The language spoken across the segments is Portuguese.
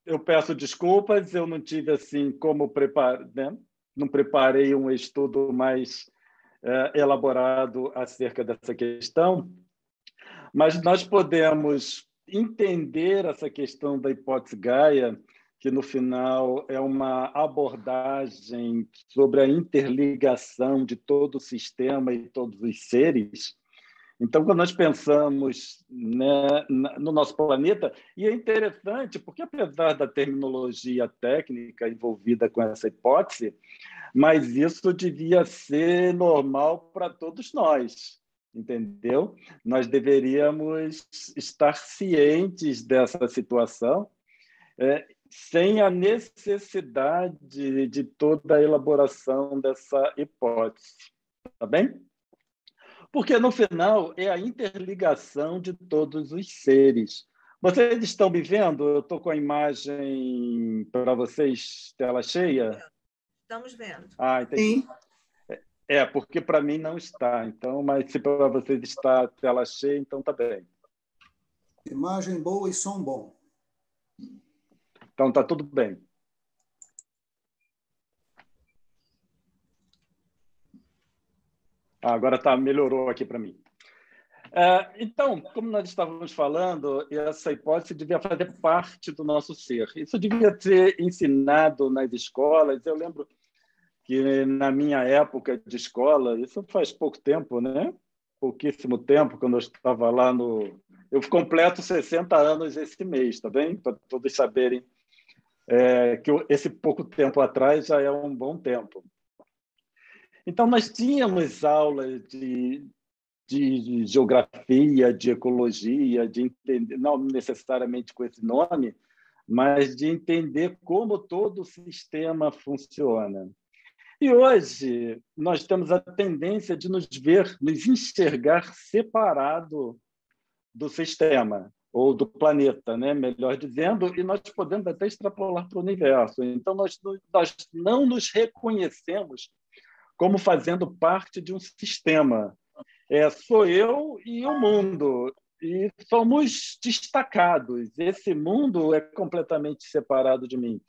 eu peço desculpas, eu não tive assim como preparar, né? Não preparei um estudo mais elaborado acerca dessa questão, mas nós podemos entender essa questão da hipótese Gaia, que no final é uma abordagem sobre a interligação de todo o sistema e todos os seres. Então, quando nós pensamos, né, no nosso planeta, e é interessante porque, apesar da terminologia técnica envolvida com essa hipótese, mas isso devia ser normal para todos nós, entendeu? Nós deveríamos estar cientes dessa situação, sem a necessidade de toda a elaboração dessa hipótese. Tá bem? Porque, no final, é a interligação de todos os seres. Vocês estão me vendo? Eu estou com a imagem para vocês, tela cheia? Estamos vendo. Ah, entendi. Sim. Porque para mim não está. Então, mas se para vocês está a tela cheia, então está bem. Imagem boa e som bom. Então, está tudo bem. Agora melhorou aqui para mim. Então, como nós estávamos falando, essa hipótese devia fazer parte do nosso ser. Isso devia ser ensinado nas escolas. Eu lembro que, na minha época de escola, isso faz pouco tempo, né? Pouquíssimo tempo, quando eu estava lá no... Eu completo 60 anos esse mês, tá bem? Para todos saberem que esse pouco tempo atrás já é um bom tempo. Então, nós tínhamos aulas de geografia, de ecologia, de entender, não necessariamente com esse nome, mas de entender como todo o sistema funciona. E hoje nós temos a tendência de nos enxergar separado do sistema, ou do planeta, né? Melhor dizendo, e nós podemos até extrapolar para o universo. Então, nós não nos reconhecemos como fazendo parte de um sistema. Sou eu e o mundo, e somos destacados. Esse mundo é completamente separado de mim.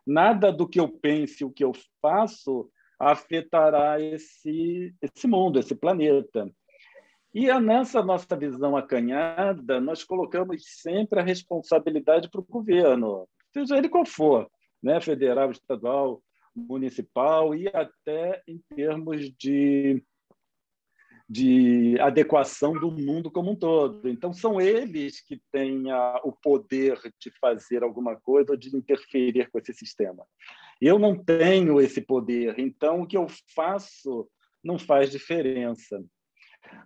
Nada do que eu pense, o que eu faço, afetará esse mundo, esse planeta. E nessa nossa visão acanhada, nós colocamos sempre a responsabilidade para o governo, seja ele qual for, né? Federal, estadual, municipal e até em termos de adequação do mundo como um todo. Então, são eles que têm o poder de fazer alguma coisa ou de interferir com esse sistema. Eu não tenho esse poder, então o que eu faço não faz diferença.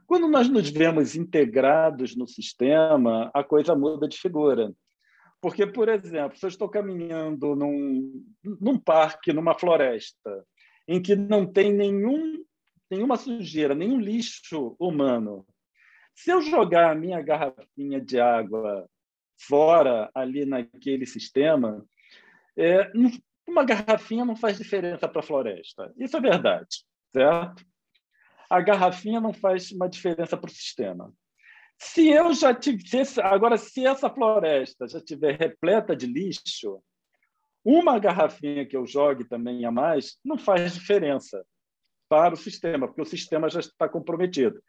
Quando nós nos vemos integrados no sistema, a coisa muda de figura. Porque, por exemplo, se eu estou caminhando num parque, numa floresta, em que não tem nenhuma sujeira, nenhum lixo humano, se eu jogar a minha garrafinha de água fora, ali naquele sistema, uma garrafinha não faz diferença para a floresta. Isso é verdade, certo? A garrafinha não faz uma diferença para o sistema. Agora, se essa floresta já estiver repleta de lixo, uma garrafinha que eu jogue também a mais não faz diferença para o sistema, porque o sistema já está comprometido.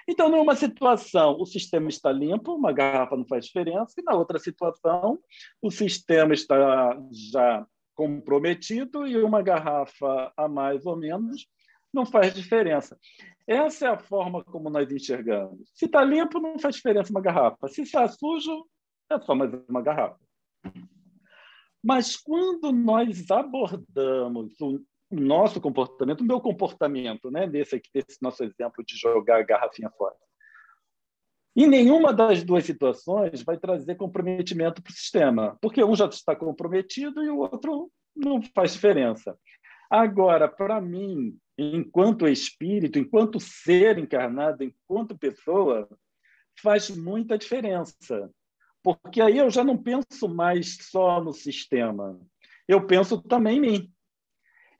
Então, numa situação, o sistema está limpo, uma garrafa não faz diferença, e na outra situação, o sistema está já comprometido e uma garrafa a mais ou menos não faz diferença. Essa é a forma como nós enxergamos. Se está limpo, não faz diferença uma garrafa. Se está sujo, é só mais uma garrafa. Mas quando nós abordamos o nosso comportamento, o meu comportamento, né, desse nosso exemplo de jogar a garrafinha fora, em nenhuma das duas situações vai trazer comprometimento para o sistema, porque um já está comprometido e o outro não faz diferença. Agora, para mim, enquanto espírito, enquanto ser encarnado, enquanto pessoa, faz muita diferença. Porque aí eu já não penso mais só no sistema, eu penso também em mim.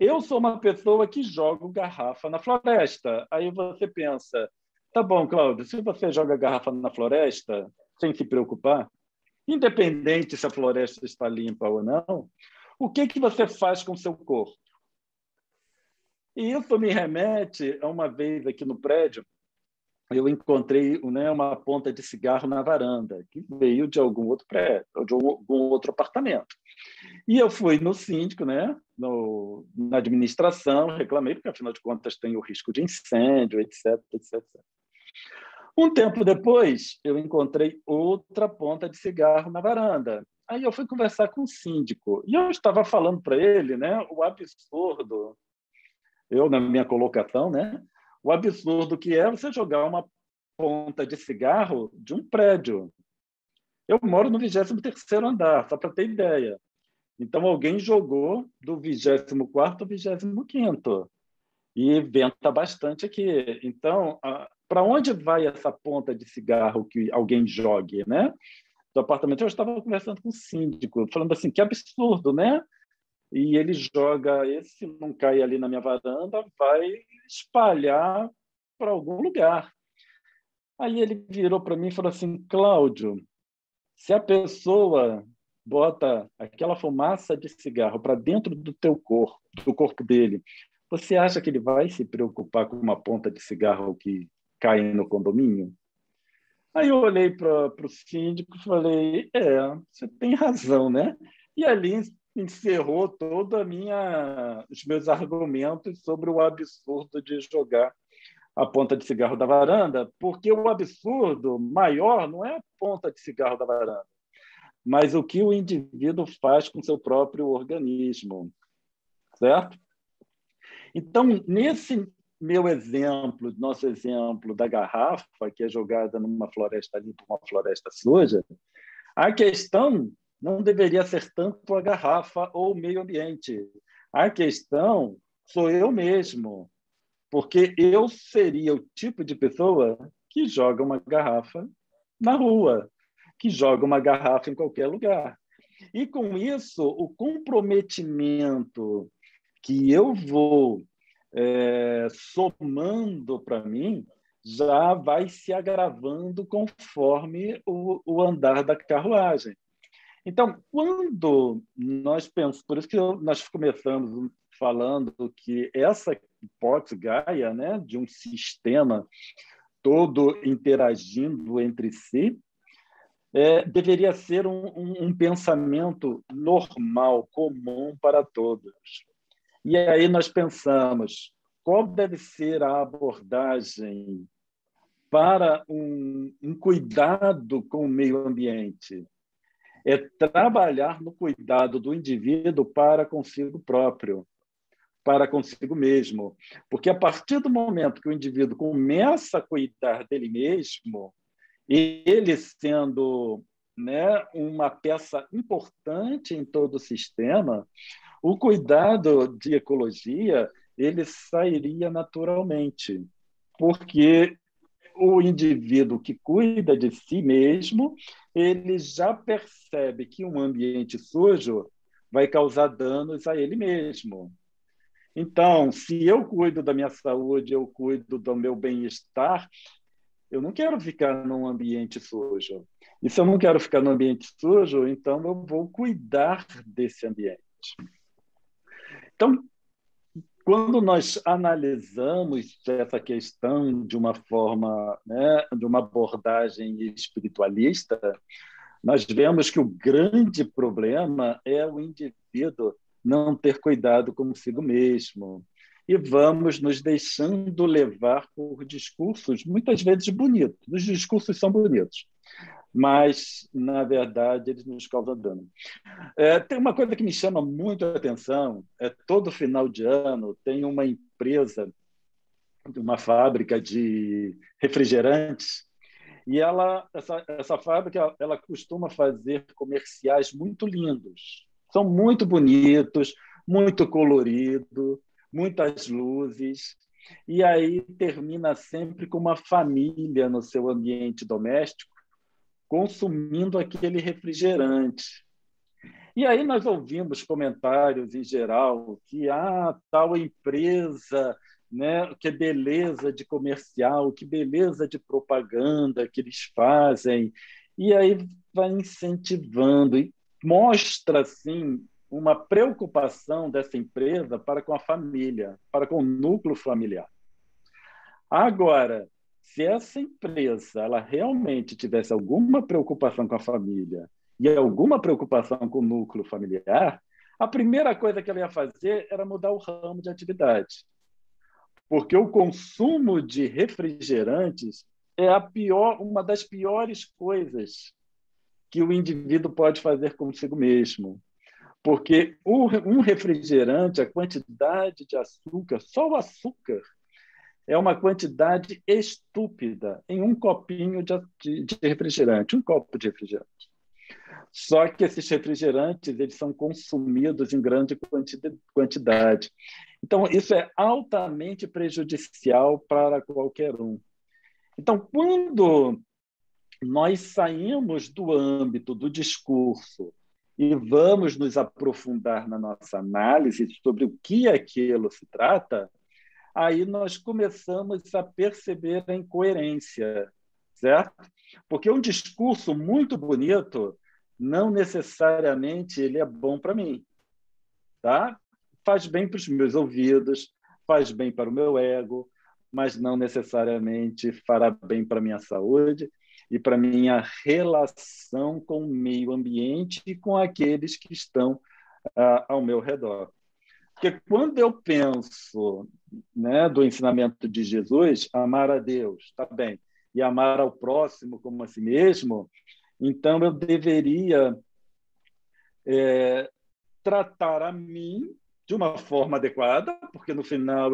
Eu sou uma pessoa que joga garrafa na floresta. Aí você pensa, tá bom, Cláudio, se você joga garrafa na floresta, sem se preocupar, independente se a floresta está limpa ou não, o que você faz com o seu corpo? E isso me remete a uma vez aqui no prédio, eu encontrei, né, uma ponta de cigarro na varanda, que veio de algum outro prédio, ou de algum outro apartamento. E eu fui no síndico, né, na administração, reclamei, porque, afinal de contas, tem o risco de incêndio, etc, etc. Um tempo depois, eu encontrei outra ponta de cigarro na varanda. Aí eu fui conversar com o síndico, e eu estava falando para ele, né, o absurdo, eu na minha colocação, né, o absurdo que é você jogar uma ponta de cigarro de um prédio. Eu moro no 23º andar, só para ter ideia. Então, alguém jogou do 24º ao 25º. E venta bastante aqui. Então, para onde vai essa ponta de cigarro que alguém jogue, né? Do apartamento, eu estava conversando com o síndico, falando assim, que absurdo, né? E ele joga, esse não cai ali na minha varanda, vai espalhar para algum lugar. Aí ele virou para mim e falou assim, Cláudio, se a pessoa bota aquela fumaça de cigarro para dentro do teu corpo, do corpo dele, você acha que ele vai se preocupar com uma ponta de cigarro que cai no condomínio? Aí eu olhei para o síndico e falei, você tem razão, né? E ali encerrou toda os meus argumentos sobre o absurdo de jogar a ponta de cigarro da varanda, porque o absurdo maior não é a ponta de cigarro da varanda, mas o que o indivíduo faz com seu próprio organismo, certo? Então, nesse meu exemplo, nosso exemplo da garrafa, que é jogada numa floresta limpa, uma floresta suja, a questão não deveria ser tanto a garrafa ou o meio ambiente. A questão sou eu mesmo, porque eu seria o tipo de pessoa que joga uma garrafa na rua, que joga uma garrafa em qualquer lugar. E, com isso, o comprometimento que eu vou somando para mim já vai se agravando conforme o andar da carruagem. Então, quando nós pensamos, por isso que nós começamos falando que essa hipótese Gaia, né, de um sistema todo interagindo entre si, deveria ser um pensamento normal, comum para todos. E aí nós pensamos, qual deve ser a abordagem para um cuidado com o meio ambiente? É trabalhar no cuidado do indivíduo para consigo próprio, para consigo mesmo. Porque a partir do momento que o indivíduo começa a cuidar dele mesmo, ele sendo, né, uma peça importante em todo o sistema, o cuidado de ecologia ele sairia naturalmente, porque o indivíduo que cuida de si mesmo, ele já percebe que um ambiente sujo vai causar danos a ele mesmo. Então, se eu cuido da minha saúde, eu cuido do meu bem-estar, eu não quero ficar num ambiente sujo. E se eu não quero ficar num ambiente sujo, então eu vou cuidar desse ambiente. Então, quando nós analisamos essa questão de uma forma, né, de uma abordagem espiritualista, nós vemos que o grande problema é o indivíduo não ter cuidado consigo mesmo. E vamos nos deixando levar por discursos, muitas vezes bonitos. Os discursos são bonitos, mas, na verdade, eles nos causam dano. Tem uma coisa que me chama muito a atenção, todo final de ano tem uma empresa, uma fábrica de refrigerantes, e essa fábrica ela costuma fazer comerciais muito lindos. São muito bonitos, muito colorido, muitas luzes, e aí termina sempre com uma família no seu ambiente doméstico consumindo aquele refrigerante. E aí nós ouvimos comentários em geral que tal empresa, né, que beleza de comercial, que beleza de propaganda que eles fazem. E aí vai incentivando e mostra, assim, uma preocupação dessa empresa para com a família, para com o núcleo familiar. Agora, se essa empresa ela realmente tivesse alguma preocupação com a família e alguma preocupação com o núcleo familiar, a primeira coisa que ela ia fazer era mudar o ramo de atividade. Porque o consumo de refrigerantes é uma das piores coisas que o indivíduo pode fazer consigo mesmo. Porque um refrigerante, a quantidade de açúcar, só o açúcar, é uma quantidade estúpida em um copinho de refrigerante, um copo de refrigerante. Só que esses refrigerantes eles são consumidos em grande quantidade. Então, isso é altamente prejudicial para qualquer um. Então, quando nós saímos do âmbito do discurso e vamos nos aprofundar na nossa análise sobre o que aquilo se trata, aí nós começamos a perceber a incoerência, certo? Porque um discurso muito bonito não necessariamente ele é bom para mim, tá? Faz bem para os meus ouvidos, faz bem para o meu ego, mas não necessariamente fará bem para a minha saúde e para a minha relação com o meio ambiente e com aqueles que estão ao meu redor. Porque quando eu penso, né, do ensinamento de Jesus, amar a Deus, está bem, e amar ao próximo como a si mesmo, então eu deveria tratar a mim de uma forma adequada, porque no final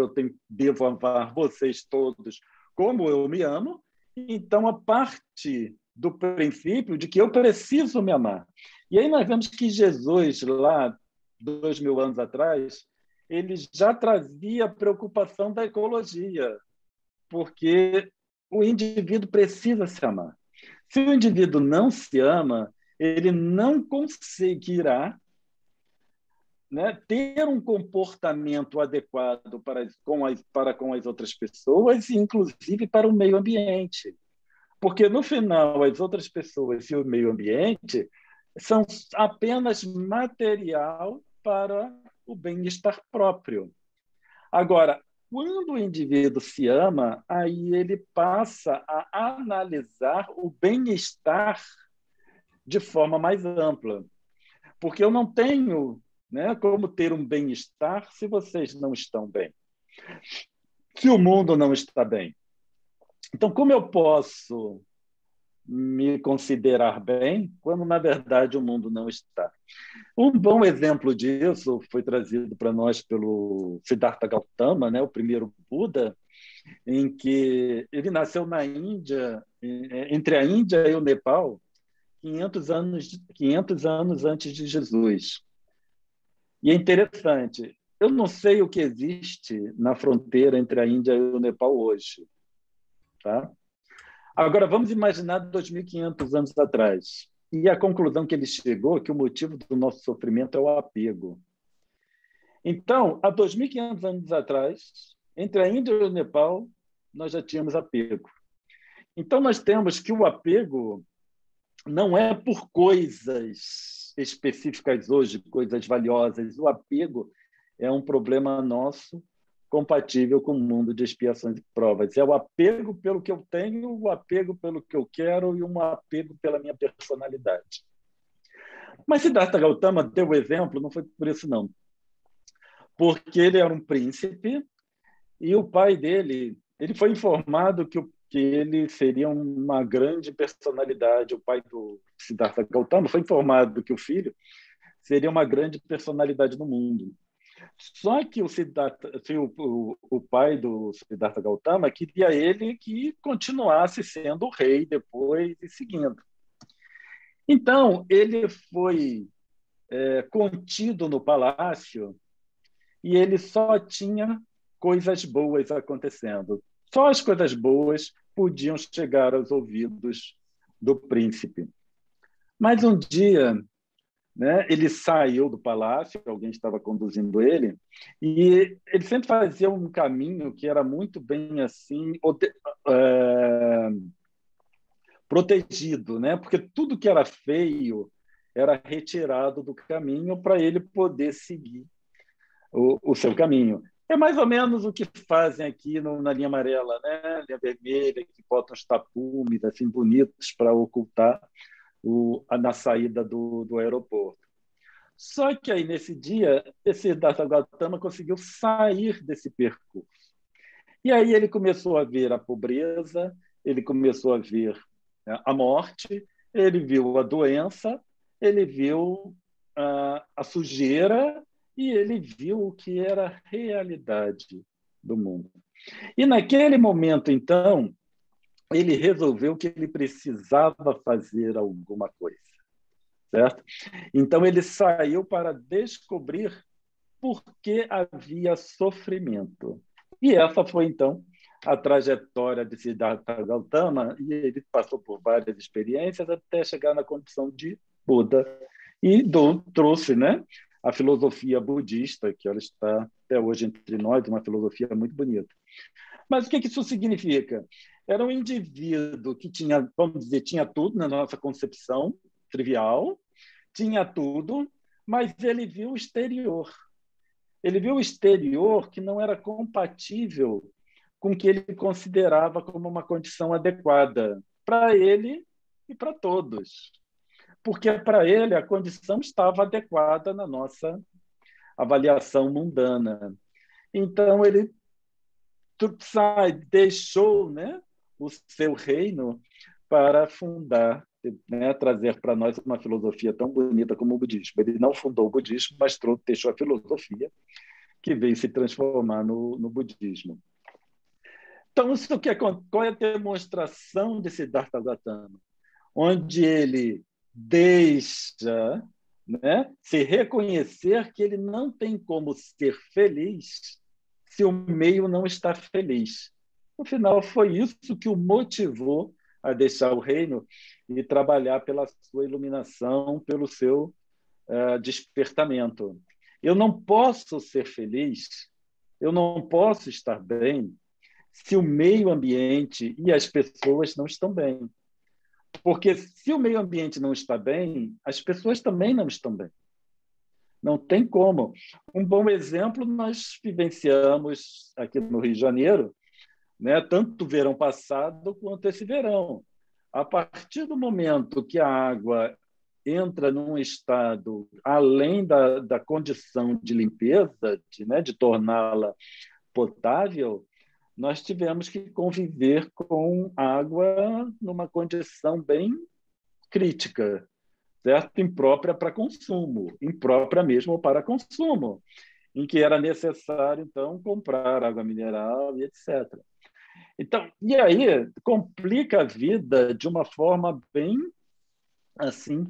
devo amar vocês todos como eu me amo, então a parte do princípio de que eu preciso me amar. E aí nós vemos que Jesus, lá 2000 anos atrás, ele já trazia a preocupação da ecologia, porque o indivíduo precisa se amar. Se o indivíduo não se ama, ele não conseguirá, né, ter um comportamento adequado para com as outras pessoas, inclusive para o meio ambiente. Porque, no final, as outras pessoas e o meio ambiente são apenas material para o bem-estar próprio. Agora, quando o indivíduo se ama, aí ele passa a analisar o bem-estar de forma mais ampla. Porque eu não tenho, né, como ter um bem-estar se vocês não estão bem, se o mundo não está bem. Então, como eu posso me considerar bem quando, na verdade, o mundo não está? Um bom exemplo disso foi trazido para nós pelo Siddhartha Gautama, né, o primeiro Buda, em que ele nasceu na Índia, entre a Índia e o Nepal, 500 anos antes de Jesus. E é interessante, eu não sei o que existe na fronteira entre a Índia e o Nepal hoje, tá? Agora, vamos imaginar 2.500 anos atrás. E a conclusão que ele chegou é que o motivo do nosso sofrimento é o apego. Então, há 2.500 anos atrás, entre a Índia e o Nepal, nós já tínhamos apego. Então, nós temos que o apego não é por coisas específicas hoje, coisas valiosas. O apego é um problema nosso compatível com o mundo de expiações e provas. É o apego pelo que eu tenho, o apego pelo que eu quero e um apego pela minha personalidade. Mas Siddhartha Gautama deu o exemplo, não foi por isso, não. Porque ele era um príncipe e o pai dele, ele foi informado que ele seria uma grande personalidade. O pai do Siddhartha Gautama foi informado que o filho seria uma grande personalidade no mundo. Só que o pai do Siddhartha Gautama queria ele que continuasse sendo o rei depois e seguindo. Então, ele foi contido no palácio e ele só tinha coisas boas acontecendo. Só as coisas boas podiam chegar aos ouvidos do príncipe. Mas um dia, né, ele saiu do palácio, alguém estava conduzindo ele, e ele sempre fazia um caminho que era muito bem assim protegido, né? Porque tudo que era feio era retirado do caminho para ele poder seguir o seu caminho. É mais ou menos o que fazem aqui na linha amarela, né? Linha vermelha, que botam os tapumes assim, bonitos para ocultar na saída do aeroporto. Só que aí, nesse dia, esse Siddhartha Gautama conseguiu sair desse percurso. E aí ele começou a ver a pobreza, ele começou a ver a morte, ele viu a doença, ele viu a sujeira e ele viu o que era a realidade do mundo. E naquele momento, então, ele resolveu que ele precisava fazer alguma coisa, certo? Então ele saiu para descobrir por que havia sofrimento. E essa foi, então, a trajetória de Siddhartha Gautama, e ele passou por várias experiências até chegar na condição de Buda. E trouxe, né, a filosofia budista, que ela está até hoje entre nós, uma filosofia muito bonita. Mas o que isso significa? Era um indivíduo que tinha, vamos dizer, tinha tudo na nossa concepção trivial, tinha tudo, mas ele viu o exterior. Ele viu o exterior que não era compatível com o que ele considerava como uma condição adequada para ele e para todos. Porque para ele a condição estava adequada na nossa avaliação mundana. Então ele deixou, né, o seu reino para fundar, né, trazer para nós uma filosofia tão bonita como o budismo. Ele não fundou o budismo, mas deixou a filosofia que veio se transformar no budismo. Então, qual é a demonstração de Siddhartha Gautama? Onde ele deixa, né, se reconhecer que ele não tem como ser feliz se o meio não está feliz. No final, foi isso que o motivou a deixar o reino e trabalhar pela sua iluminação, pelo seu despertamento. Eu não posso ser feliz, eu não posso estar bem se o meio ambiente e as pessoas não estão bem. Porque se o meio ambiente não está bem, as pessoas também não estão bem. Não tem como. Um bom exemplo nós vivenciamos aqui no Rio de Janeiro, né, tanto o verão passado quanto esse verão. A partir do momento que a água entra num estado além da condição de limpeza, de torná-la potável, nós tivemos que conviver com água numa condição bem crítica, certo? Imprópria para consumo, imprópria mesmo para consumo, em que era necessário, então, comprar água mineral e etc. Então, e aí complica a vida de uma forma bem assim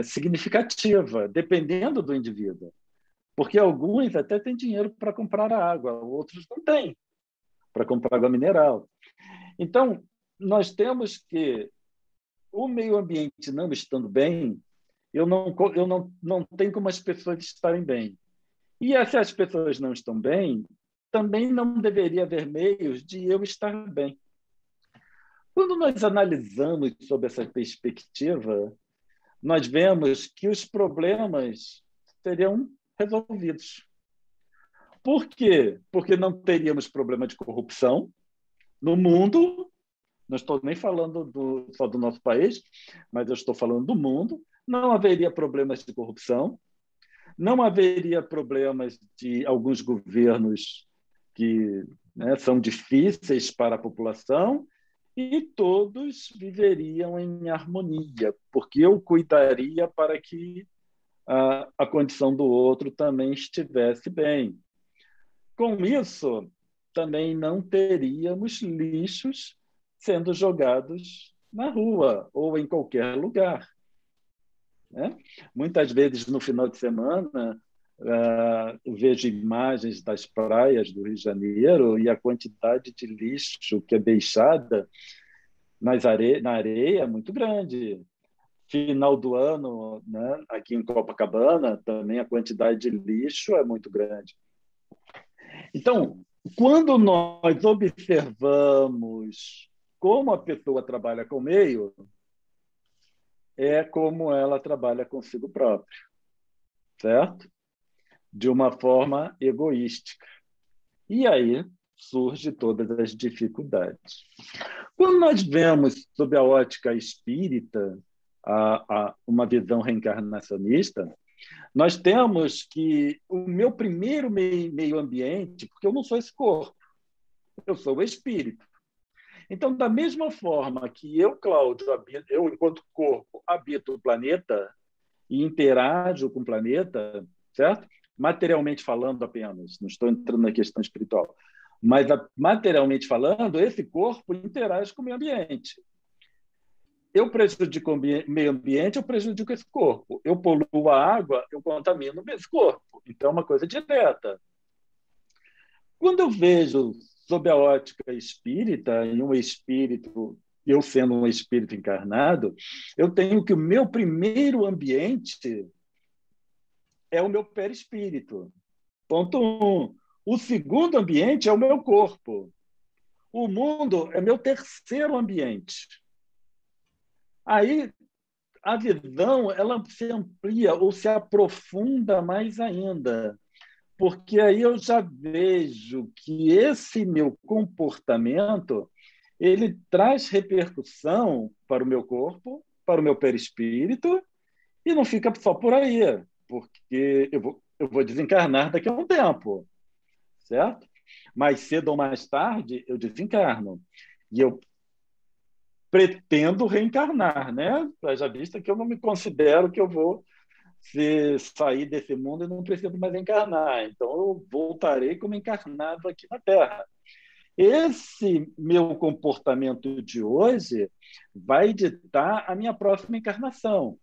significativa, dependendo do indivíduo. Porque alguns até têm dinheiro para comprar a água, outros não têm para comprar água mineral. Então, nós temos que, o meio ambiente não estando bem, eu não tenho como as pessoas estarem bem. E se as pessoas não estão bem, também não deveria haver meios de eu estar bem. Quando nós analisamos sob essa perspectiva, nós vemos que os problemas seriam resolvidos. Por quê? Porque não teríamos problema de corrupção no mundo, não estou nem falando só do nosso país, mas eu estou falando do mundo, não haveria problemas de corrupção, não haveria problemas de alguns governos que, né, são difíceis para a população, e todos viveriam em harmonia, porque eu cuidaria para que a condição do outro também estivesse bem. Com isso, também não teríamos lixos sendo jogados na rua ou em qualquer lugar, né? Muitas vezes, no final de semana, vejo imagens das praias do Rio de Janeiro e a quantidade de lixo que é deixada na areia é muito grande. Final do ano, né, aqui em Copacabana, também a quantidade de lixo é muito grande. Então, quando nós observamos como a pessoa trabalha com o meio é como ela trabalha consigo própria, certo? De uma forma egoística. E aí surge todas as dificuldades. Quando nós vemos, sob a ótica espírita, uma visão reencarnacionista, nós temos que o meu primeiro meio ambiente, porque eu não sou esse corpo, eu sou o espírito. Então, da mesma forma que eu, Cláudio, eu, enquanto corpo, habito o planeta e interajo com o planeta, certo? Materialmente falando apenas, não estou entrando na questão espiritual, mas materialmente falando, esse corpo interage com o meio ambiente. Eu prejudico o meio ambiente, eu prejudico esse corpo. Eu poluo a água, eu contamino esse corpo. Então, é uma coisa direta. Quando eu vejo, sob a ótica espírita, em um espírito, eu sendo um espírito encarnado, eu tenho que o meu primeiro ambiente é o meu perispírito. Ponto 1. O segundo ambiente é o meu corpo. O mundo é meu terceiro ambiente. Aí a visão ela se amplia ou se aprofunda mais ainda, porque aí eu já vejo que esse meu comportamento ele traz repercussão para o meu corpo, para o meu perispírito, e não fica só por aí, porque eu vou desencarnar daqui a um tempo, certo? Mais cedo ou mais tarde, eu desencarno. E eu pretendo reencarnar, né? Já vista que eu não me considero que eu vou sair desse mundo e não preciso mais encarnar. Então, eu voltarei como encarnado aqui na Terra. Esse meu comportamento de hoje vai ditar a minha próxima encarnação.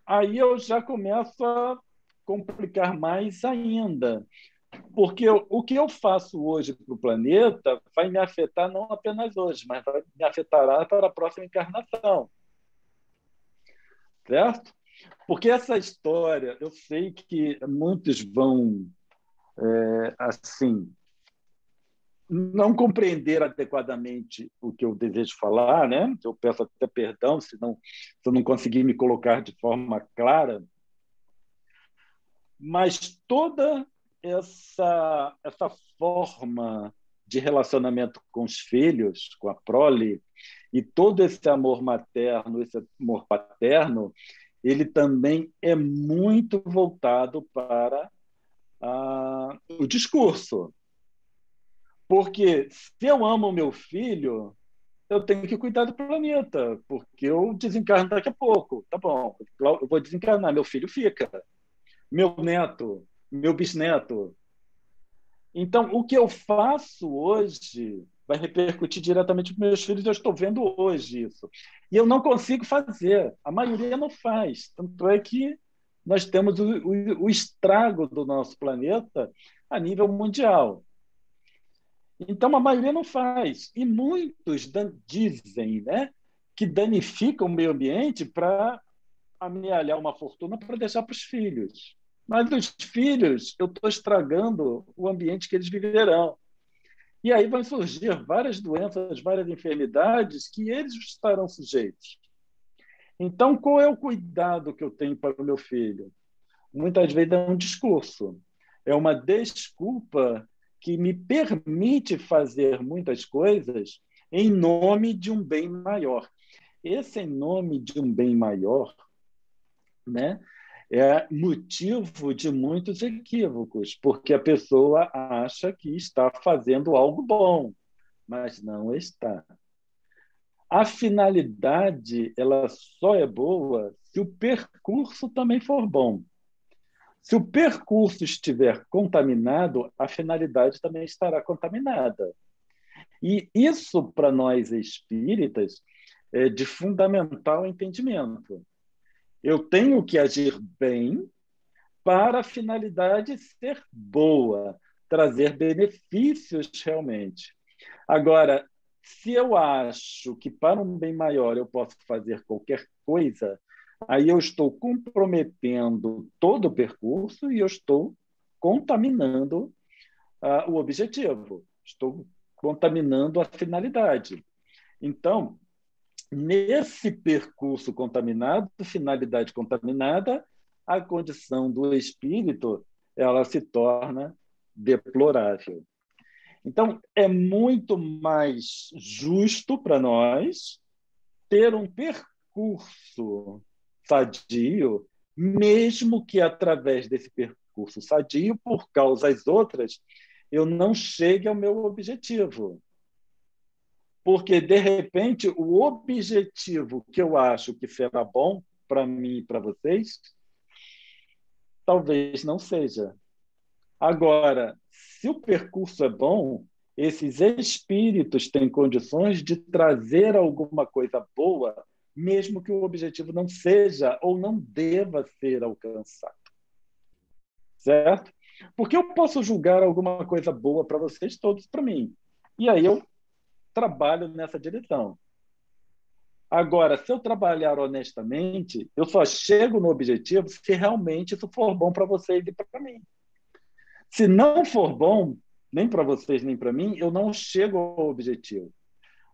Aí eu já começo a complicar mais ainda, porque o que eu faço hoje para o planeta vai me afetar não apenas hoje, mas vai me afetará para a próxima encarnação, certo? Porque essa história, eu sei que muitos vão, assim, não compreender adequadamente o que eu desejo falar, né? Eu peço até perdão se eu não conseguir me colocar de forma clara, mas toda essa forma de relacionamento com os filhos, com a prole, e todo esse amor materno, esse amor paterno, ele também é muito voltado para o discurso. Porque se eu amo meu filho, eu tenho que cuidar do planeta, porque eu desencarno daqui a pouco. Tá bom, eu vou desencarnar, meu filho fica. Meu neto, meu bisneto. Então, o que eu faço hoje vai repercutir diretamente nos meus filhos, eu estou vendo hoje isso. E eu não consigo fazer, a maioria não faz. Tanto é que nós temos o estrago do nosso planeta a nível mundial. Então, a maioria não faz. E muitos dizem, né, que danificam o meio ambiente para amealhar uma fortuna para deixar para os filhos. Mas os filhos, eu estou estragando o ambiente que eles viverão. E aí vão surgir várias doenças, várias enfermidades que eles estarão sujeitos. Então, qual é o cuidado que eu tenho para o meu filho? Muitas vezes é um discurso, é uma desculpa que me permite fazer muitas coisas em nome de um bem maior. Esse em nome de um bem maior, né, é motivo de muitos equívocos, porque a pessoa acha que está fazendo algo bom, mas não está. A finalidade ela só é boa se o percurso também for bom. Se o percurso estiver contaminado, a finalidade também estará contaminada. E isso, para nós espíritas, é de fundamental entendimento. Eu tenho que agir bem para a finalidade ser boa, trazer benefícios realmente. Agora, se eu acho que para um bem maior eu posso fazer qualquer coisa, aí eu estou comprometendo todo o percurso e eu estou contaminando o objetivo. Estou contaminando a finalidade. Então, nesse percurso contaminado, finalidade contaminada, a condição do espírito ela se torna deplorável. Então, é muito mais justo para nós ter um percurso sadio, mesmo que através desse percurso sadio, por causas outras, eu não chegue ao meu objetivo. Porque, de repente, o objetivo que eu acho que será bom para mim e para vocês, talvez não seja. Agora, se o percurso é bom, esses espíritos têm condições de trazer alguma coisa boa, mesmo que o objetivo não seja ou não deva ser alcançado. Certo? Porque eu posso julgar alguma coisa boa para vocês, todos para mim. E aí eu trabalho nessa direção. Agora, se eu trabalhar honestamente, eu só chego no objetivo se realmente isso for bom para vocês e para mim. Se não for bom, nem para vocês nem para mim, eu não chego ao objetivo.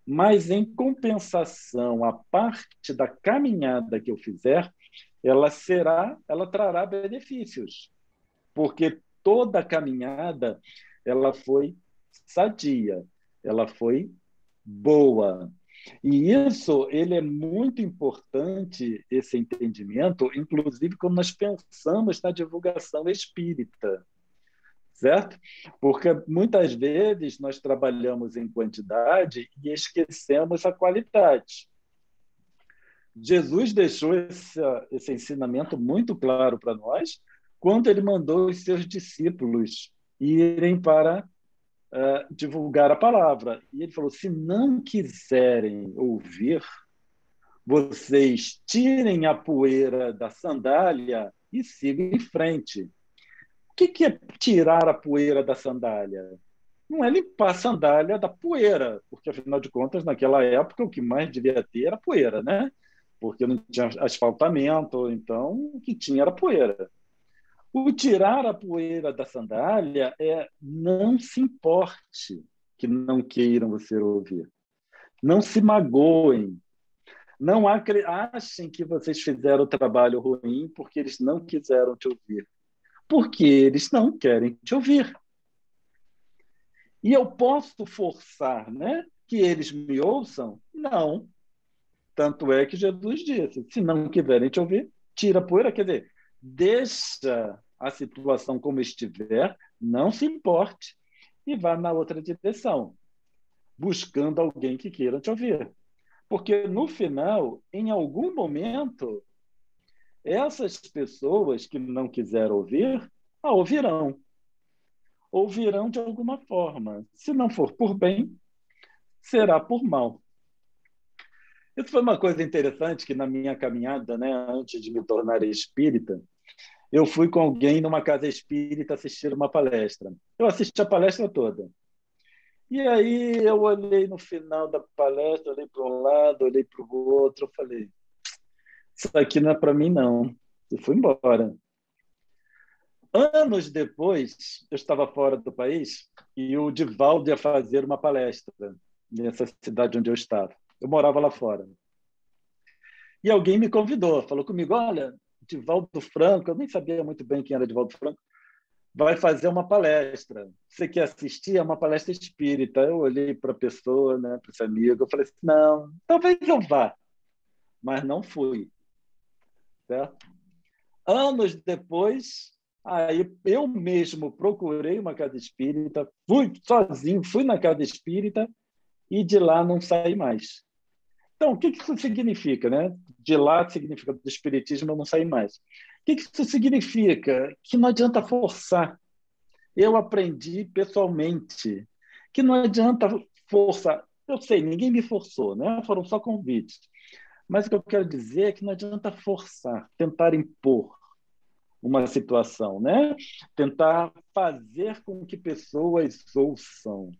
Mas, em compensação, a parte da caminhada que eu fizer, ela trará benefícios, porque toda a caminhada ela foi sadia, ela foi boa. E isso ele é muito importante, esse entendimento, inclusive quando nós pensamos na divulgação espírita, certo? Porque muitas vezes nós trabalhamos em quantidade e esquecemos a qualidade. Jesus deixou esse ensinamento muito claro para nós quando ele mandou os seus discípulos irem para divulgar a palavra. E ele falou: se não quiserem ouvir, vocês tirem a poeira da sandália e sigam em frente. O que é tirar a poeira da sandália? Não é limpar a sandália da poeira, porque, afinal de contas, naquela época, o que mais devia ter era poeira, né? Porque não tinha asfaltamento, então o que tinha era poeira. O tirar a poeira da sandália é não se importe que não queiram você ouvir. Não se magoem. Não achem que vocês fizeram o trabalho ruim porque eles não quiseram te ouvir. Porque eles não querem te ouvir. E eu posso forçar, né, que eles me ouçam? Não. Tanto é que Jesus disse, se não quiserem te ouvir, tira a poeira. Quer dizer, deixa a situação como estiver, não se importe e vá na outra direção, buscando alguém que queira te ouvir. Porque, no final, em algum momento, essas pessoas que não quiseram ouvir, a ouvirão. Ouvirão de alguma forma. Se não for por bem, será por mal. Isso foi uma coisa interessante que na minha caminhada, né, antes de me tornar espírita, eu fui com alguém numa casa espírita assistir uma palestra. Eu assisti a palestra toda. E aí eu olhei no final da palestra, olhei para um lado, olhei para o outro, falei, isso aqui não é para mim, não. E fui embora. Anos depois, eu estava fora do país e o Divaldo ia fazer uma palestra nessa cidade onde eu estava. Eu morava lá fora. E alguém me convidou, falou comigo, olha, Divaldo Franco, eu nem sabia muito bem quem era Divaldo Franco, vai fazer uma palestra. Você quer assistir? É uma palestra espírita. Eu olhei para a pessoa, né, para esse amigo, eu falei assim, não, talvez eu vá, mas não fui. Certo? Anos depois, aí eu mesmo procurei uma casa espírita, fui sozinho, fui na casa espírita e de lá não saí mais. Então, o que isso significa, né? De lá significa do espiritismo eu não saí mais. O que isso significa? Que não adianta forçar. Eu aprendi pessoalmente que não adianta forçar. Eu sei, ninguém me forçou, né? Foram só convites. Mas o que eu quero dizer é que não adianta forçar, tentar impor uma situação, né? Tentar fazer com que pessoas ouçam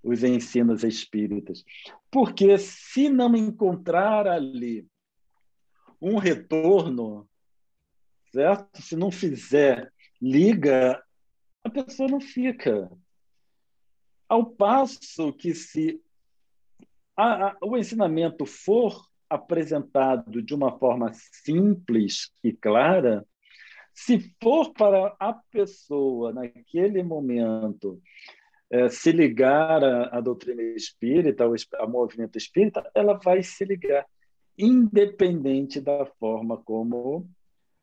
os ensinos espíritas. Porque se não encontrar ali um retorno, certo? Se não fizer liga, a pessoa não fica. Ao passo que, se o ensinamento for apresentado de uma forma simples e clara, se for para a pessoa, naquele momento, se ligar à doutrina espírita, ao movimento espírita, ela vai se ligar, independente da forma como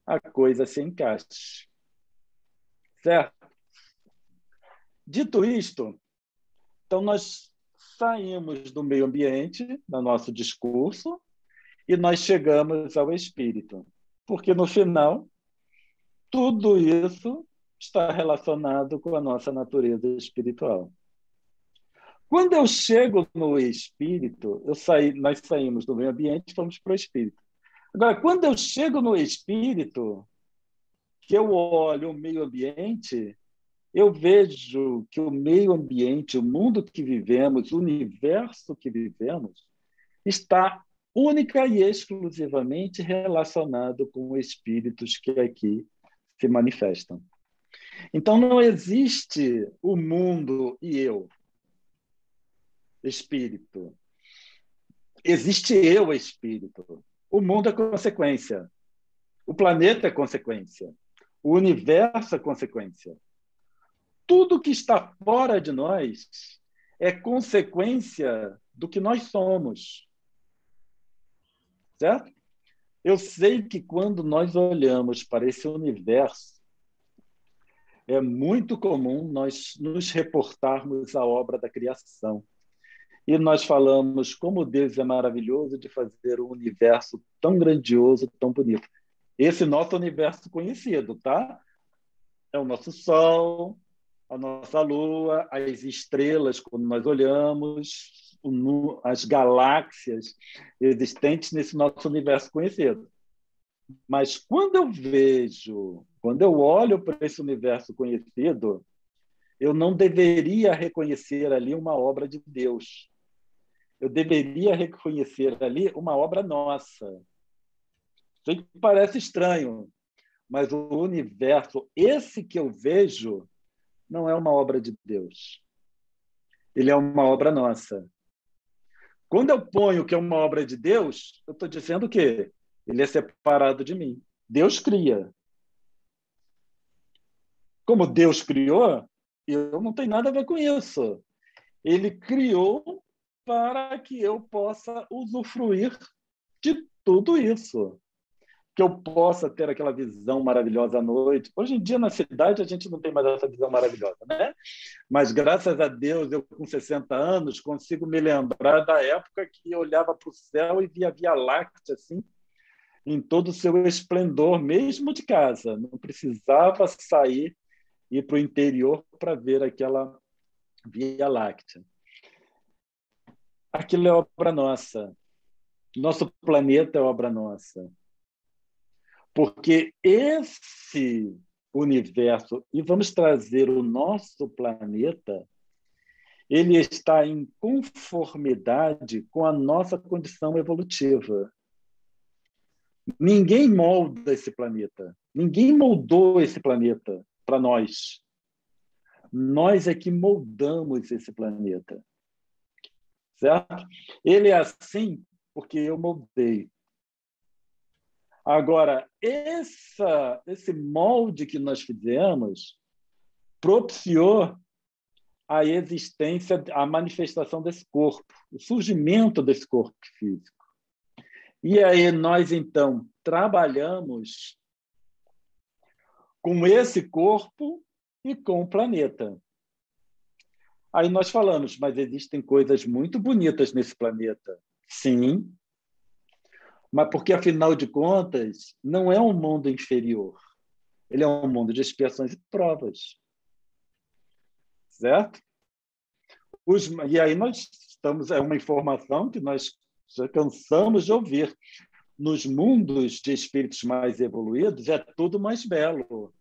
a coisa se encaixe. Certo? Dito isto, então nós saímos do meio ambiente, no nosso discurso, e nós chegamos ao espírito. Porque, no final, tudo isso está relacionado com a nossa natureza espiritual. Quando eu chego no espírito, nós saímos do meio ambiente e fomos para o espírito. Agora, quando eu chego no espírito, que eu olho o meio ambiente, eu vejo que o meio ambiente, o mundo que vivemos, o universo que vivemos, está única e exclusivamente relacionado com espíritos que aqui se manifestam. Então, não existe o mundo e eu, espírito. Existe eu, espírito. O mundo é consequência. O planeta é consequência. O universo é consequência. Tudo que está fora de nós é consequência do que nós somos. Certo? Eu sei que quando nós olhamos para esse universo, é muito comum nós nos reportarmos à obra da criação. E nós falamos como Deus é maravilhoso de fazer um universo tão grandioso, tão bonito. Esse nosso universo conhecido, tá? É o nosso Sol, a nossa Lua, as estrelas, quando nós olhamos, as galáxias existentes nesse nosso universo conhecido. Mas quando eu olho para esse universo conhecido, eu não deveria reconhecer ali uma obra de Deus. Eu deveria reconhecer ali uma obra nossa. Sei que parece estranho, mas o universo, esse que eu vejo, não é uma obra de Deus. Ele é uma obra nossa. Quando eu ponho que é uma obra de Deus, eu estou dizendo que ele é separado de mim. Deus cria. Como Deus criou, eu não tenho nada a ver com isso. Ele criou para que eu possa usufruir de tudo isso. Que eu possa ter aquela visão maravilhosa à noite. Hoje em dia, na cidade, a gente não tem mais essa visão maravilhosa, né? Mas, graças a Deus, eu, com 60 anos, consigo me lembrar da época que eu olhava para o céu e via a Via Láctea, assim, em todo o seu esplendor, mesmo de casa. Não precisava sair e ir para o interior para ver aquela Via Láctea. Aquilo é obra nossa. Nosso planeta é obra nossa. Porque esse universo, e vamos trazer o nosso planeta, ele está em conformidade com a nossa condição evolutiva. Ninguém molda esse planeta. Ninguém moldou esse planeta para nós. Nós é que moldamos esse planeta. Certo? Ele é assim porque eu moldei. Agora, esse molde que nós fizemos propiciou a existência, a manifestação desse corpo, o surgimento desse corpo físico. E aí nós, então, trabalhamos com esse corpo e com o planeta. Aí nós falamos, mas existem coisas muito bonitas nesse planeta. Sim, mas porque, afinal de contas, não é um mundo inferior. Ele é um mundo de expiações e provas. Certo? E aí nós estamos... É uma informação que nós já cansamos de ouvir. Nos mundos de espíritos mais evoluídos, é tudo mais belo.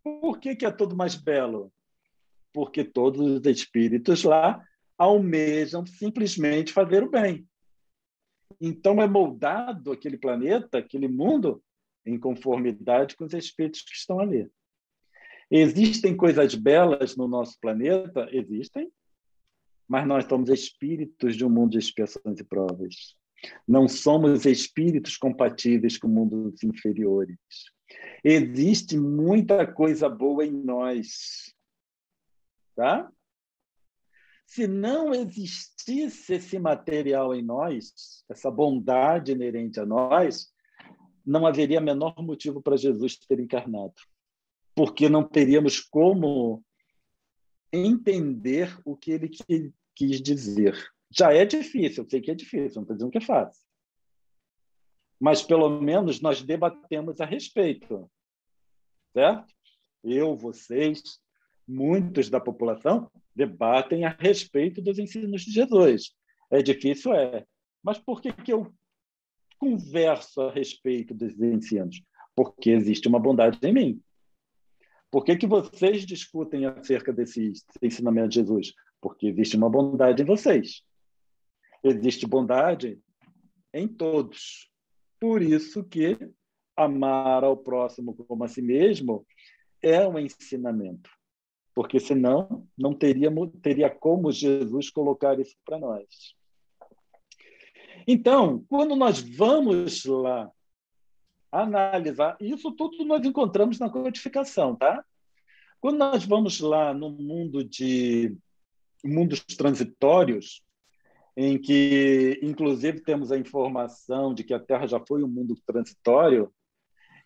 Por que é tudo mais belo? Porque todos os espíritos lá almejam simplesmente fazer o bem. Então, é moldado aquele planeta, aquele mundo, em conformidade com os espíritos que estão ali. Existem coisas belas no nosso planeta? Existem. mas nós somos espíritos de um mundo de expiações e provas. Não somos espíritos compatíveis com mundos inferiores. Existe muita coisa boa em nós, tá? Se não existisse esse material em nós, essa bondade inerente a nós, não haveria menor motivo para Jesus ter encarnado, porque não teríamos como entender o que ele quis dizer. Já é difícil, eu sei que é difícil, não estou dizendo que é fácil. Mas, pelo menos, nós debatemos a respeito, certo? Eu, vocês, muitos da população debatem a respeito dos ensinos de Jesus. É difícil, é. Mas por que eu converso a respeito desses ensinos? Porque existe uma bondade em mim. Por que vocês discutem acerca desse ensinamento de Jesus? Porque existe uma bondade em vocês. Existe bondade em todos. Por isso que amar ao próximo como a si mesmo é um ensinamento. Porque senão não teria como Jesus colocar isso para nós. Então, quando nós vamos lá analisar, isso tudo nós encontramos na codificação, tá? Quando nós vamos lá no mundo de mundos transitórios, em que, inclusive, temos a informação de que a Terra já foi um mundo transitório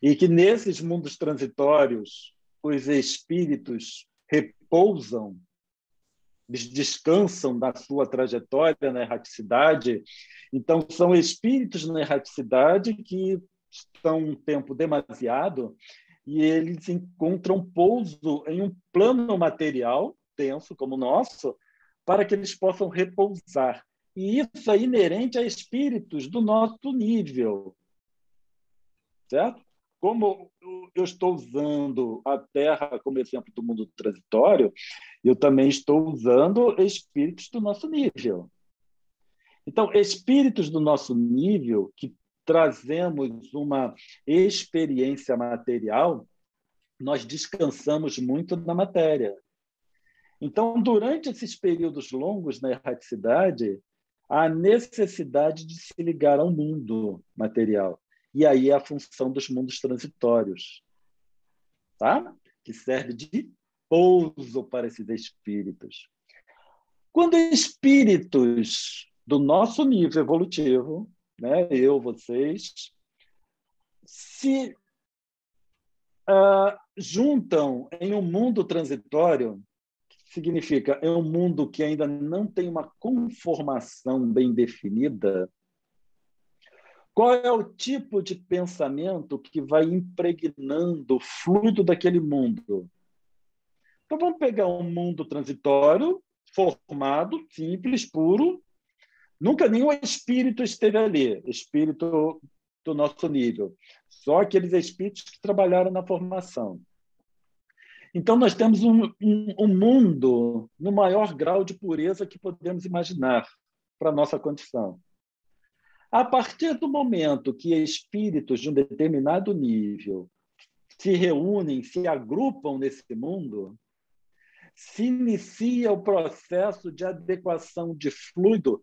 e que, nesses mundos transitórios, os espíritos repousam, eles descansam da sua trajetória na erraticidade. Então, são espíritos na erraticidade que estão um tempo demasiado e eles encontram pouso em um plano material denso como o nosso, para que eles possam repousar. E isso é inerente a espíritos do nosso nível, certo? Como eu estou usando a Terra como exemplo do mundo transitório, eu também estou usando espíritos do nosso nível. Então, espíritos do nosso nível, que trazemos uma experiência material, nós descansamos muito na matéria. Então, durante esses períodos longos na erraticidade, há necessidade de se ligar ao mundo material. E aí é a função dos mundos transitórios, tá? Que serve de pouso para esses espíritos. Quando espíritos do nosso nível evolutivo, né, eu, vocês, se juntam em um mundo transitório, significa é um mundo que ainda não tem uma conformação bem definida. Qual é o tipo de pensamento que vai impregnando o fluido daquele mundo? Então, vamos pegar um mundo transitório, formado, simples, puro. Nunca nenhum espírito esteve ali, espírito do nosso nível. Só aqueles espíritos que trabalharam na formação. Então, nós temos um mundo no maior grau de pureza que podemos imaginar para a nossa condição. A partir do momento que espíritos de um determinado nível se reúnem, se agrupam nesse mundo, se inicia o processo de adequação de fluido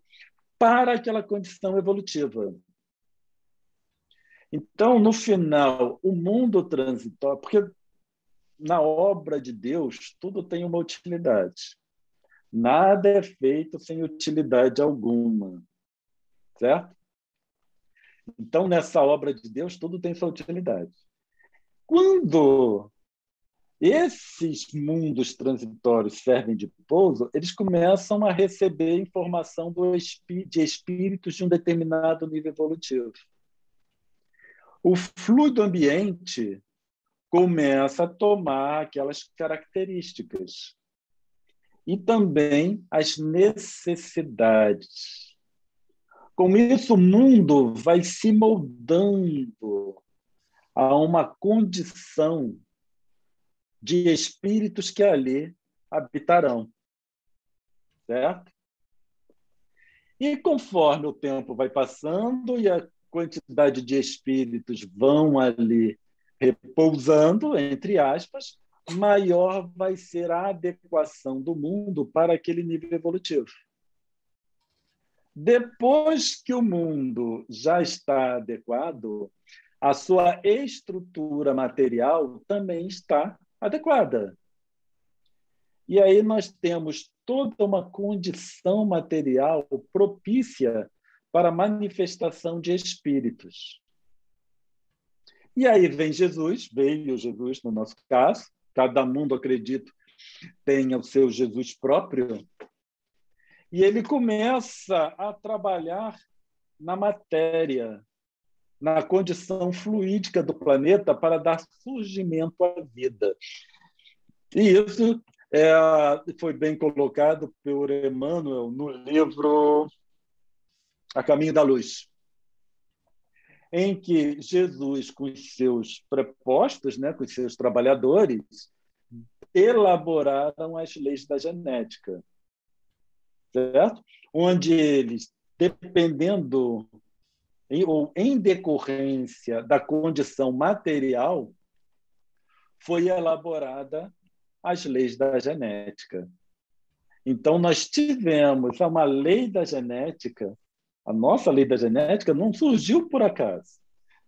para aquela condição evolutiva. Então, no final, o mundo transitório, porque na obra de Deus tudo tem uma utilidade. Nada é feito sem utilidade alguma, certo? Então, nessa obra de Deus, tudo tem sua utilidade. Quando esses mundos transitórios servem de pouso, eles começam a receber informação de espíritos de um determinado nível evolutivo. O fluido ambiente começa a tomar aquelas características. E também as necessidades. Com isso, o mundo vai se moldando a uma condição de espíritos que ali habitarão, certo? E conforme o tempo vai passando e a quantidade de espíritos vão ali repousando, entre aspas, maior vai ser a adequação do mundo para aquele nível evolutivo. Depois que o mundo já está adequado, a sua estrutura material também está adequada. E aí nós temos toda uma condição material propícia para a manifestação de espíritos. E aí veio Jesus no nosso caso, cada mundo, acredito, tem o seu Jesus próprio, e ele começa a trabalhar na matéria, na condição fluídica do planeta para dar surgimento à vida. E isso foi bem colocado por Emmanuel no livro A Caminho da Luz, em que Jesus, com os seus prepostos, né, com os seus trabalhadores, elaboraram as leis da genética, certo? Onde eles, dependendo ou em decorrência da condição material, foi elaborada as leis da genética. Então, nós tivemos uma lei da genética, a nossa lei da genética não surgiu por acaso.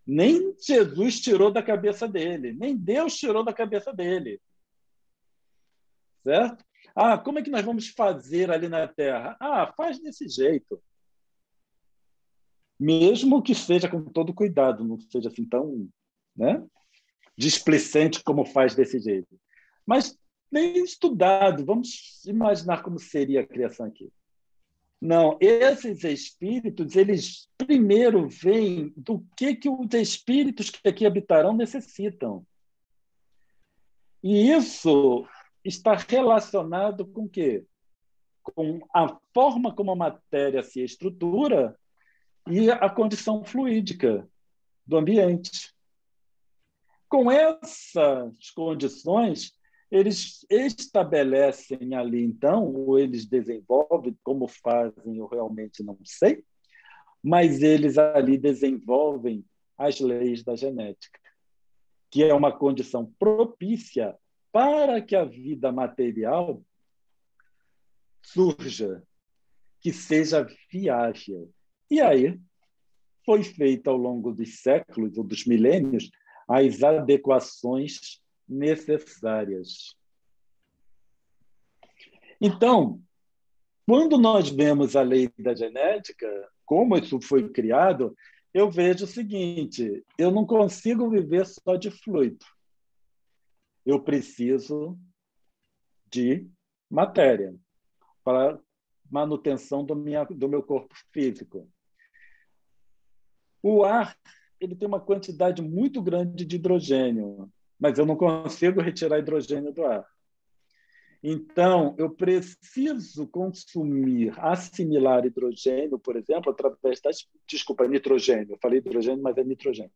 Nem Jesus tirou da cabeça dele, nem Deus tirou da cabeça dele. Certo? Como é que nós vamos fazer ali na Terra? Faz desse jeito. Mesmo que seja com todo cuidado, não seja assim tão, né, displicente como faz desse jeito. Mas bem estudado, vamos imaginar como seria a criação aqui. Não, esses espíritos, eles primeiro veem do que os espíritos que aqui habitarão necessitam. E isso está relacionado com o quê? Com a forma como a matéria se estrutura e a condição fluídica do ambiente. Com essas condições, eles estabelecem ali, então, ou eles desenvolvem, como fazem, eu realmente não sei, mas eles ali desenvolvem as leis da genética, que é uma condição propícia para que a vida material surja, que seja viável. E aí foi feita ao longo dos séculos ou dos milênios as adequações necessárias. Então, quando nós vemos a lei da genética, como isso foi criado, eu vejo o seguinte: eu não consigo viver só de fluido. Eu preciso de matéria para manutenção do meu corpo físico. O ar, ele tem uma quantidade muito grande de hidrogênio, mas eu não consigo retirar hidrogênio do ar. Então, eu preciso consumir, assimilar hidrogênio, por exemplo, através das... Desculpa, nitrogênio. Eu falei hidrogênio, mas é nitrogênio.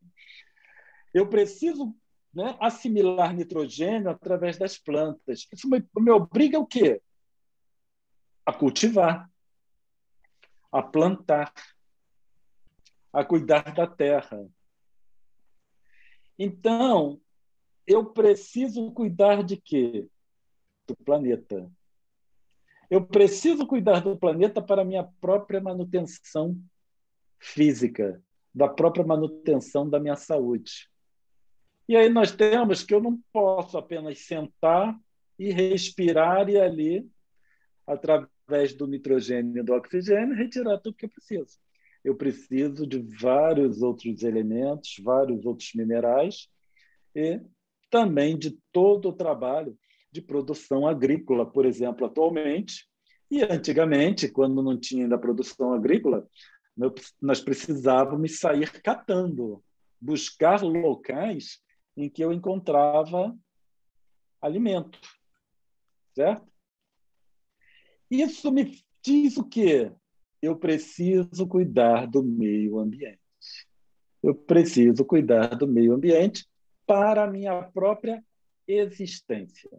Eu preciso, né, assimilar nitrogênio através das plantas. Isso me obriga o quê? A cultivar, a plantar, a cuidar da terra. Então, eu preciso cuidar de quê? Do planeta. Eu preciso cuidar do planeta para a minha própria manutenção física, da própria manutenção da minha saúde. E aí nós temos que eu não posso apenas sentar e respirar e ali, através do nitrogênio e do oxigênio, retirar tudo que eu preciso. Eu preciso de vários outros elementos, vários outros minerais e também de todo o trabalho de produção agrícola, por exemplo, atualmente. E antigamente, quando não tinha ainda produção agrícola, nós precisávamos sair catando, buscar locais em que eu encontrava alimento, certo? Isso me diz o quê? Eu preciso cuidar do meio ambiente. Eu preciso cuidar do meio ambiente para a minha própria existência.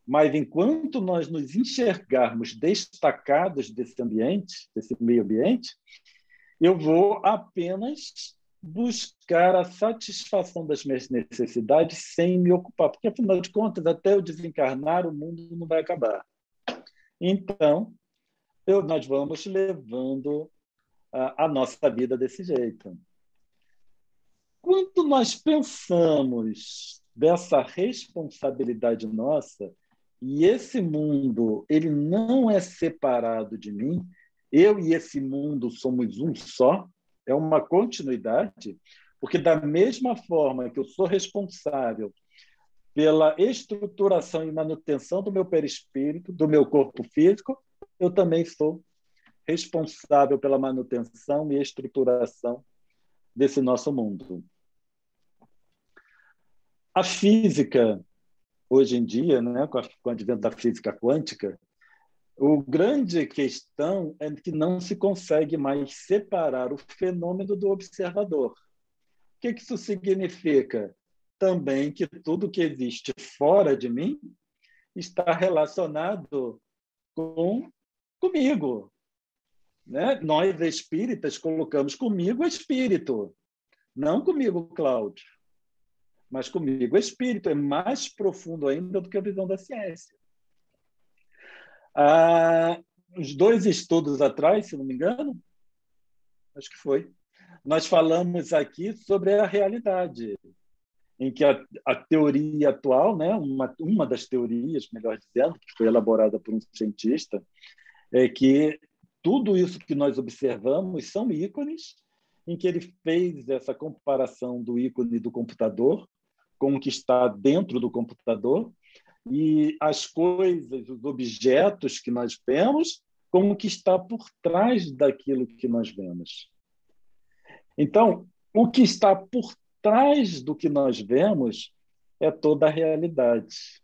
Mas enquanto nós nos enxergarmos destacados desse ambiente, desse meio ambiente, eu vou apenas buscar a satisfação das minhas necessidades sem me ocupar, porque, afinal de contas, até eu desencarnar, o mundo não vai acabar. Então, nós vamos levando a nossa vida desse jeito. Quando nós pensamos dessa responsabilidade nossa, e esse mundo ele não é separado de mim, eu e esse mundo somos um só, é uma continuidade, porque da mesma forma que eu sou responsável pela estruturação e manutenção do meu perispírito, do meu corpo físico, eu também sou responsável pela manutenção e estruturação desse nosso mundo. A física, hoje em dia, né, com o advento da física quântica, a grande questão é que não se consegue mais separar o fenômeno do observador. O que isso significa? Também que tudo que existe fora de mim está relacionado comigo. Né? Nós, espíritas, colocamos comigo espírito, não comigo Cláudio, mas comigo espírito. É mais profundo ainda do que a visão da ciência. Uns 2 estudos atrás, se não me engano, acho que foi, nós falamos aqui sobre a realidade, em que a teoria atual, né, uma das teorias, melhor dizendo, que foi elaborada por um cientista, é que tudo isso que nós observamos são ícones, em que ele fez essa comparação do ícone do computador com o que está dentro do computador, e as coisas, os objetos que nós vemos, com o que está por trás daquilo que nós vemos. Então, o que está por trás do que nós vemos é toda a realidade.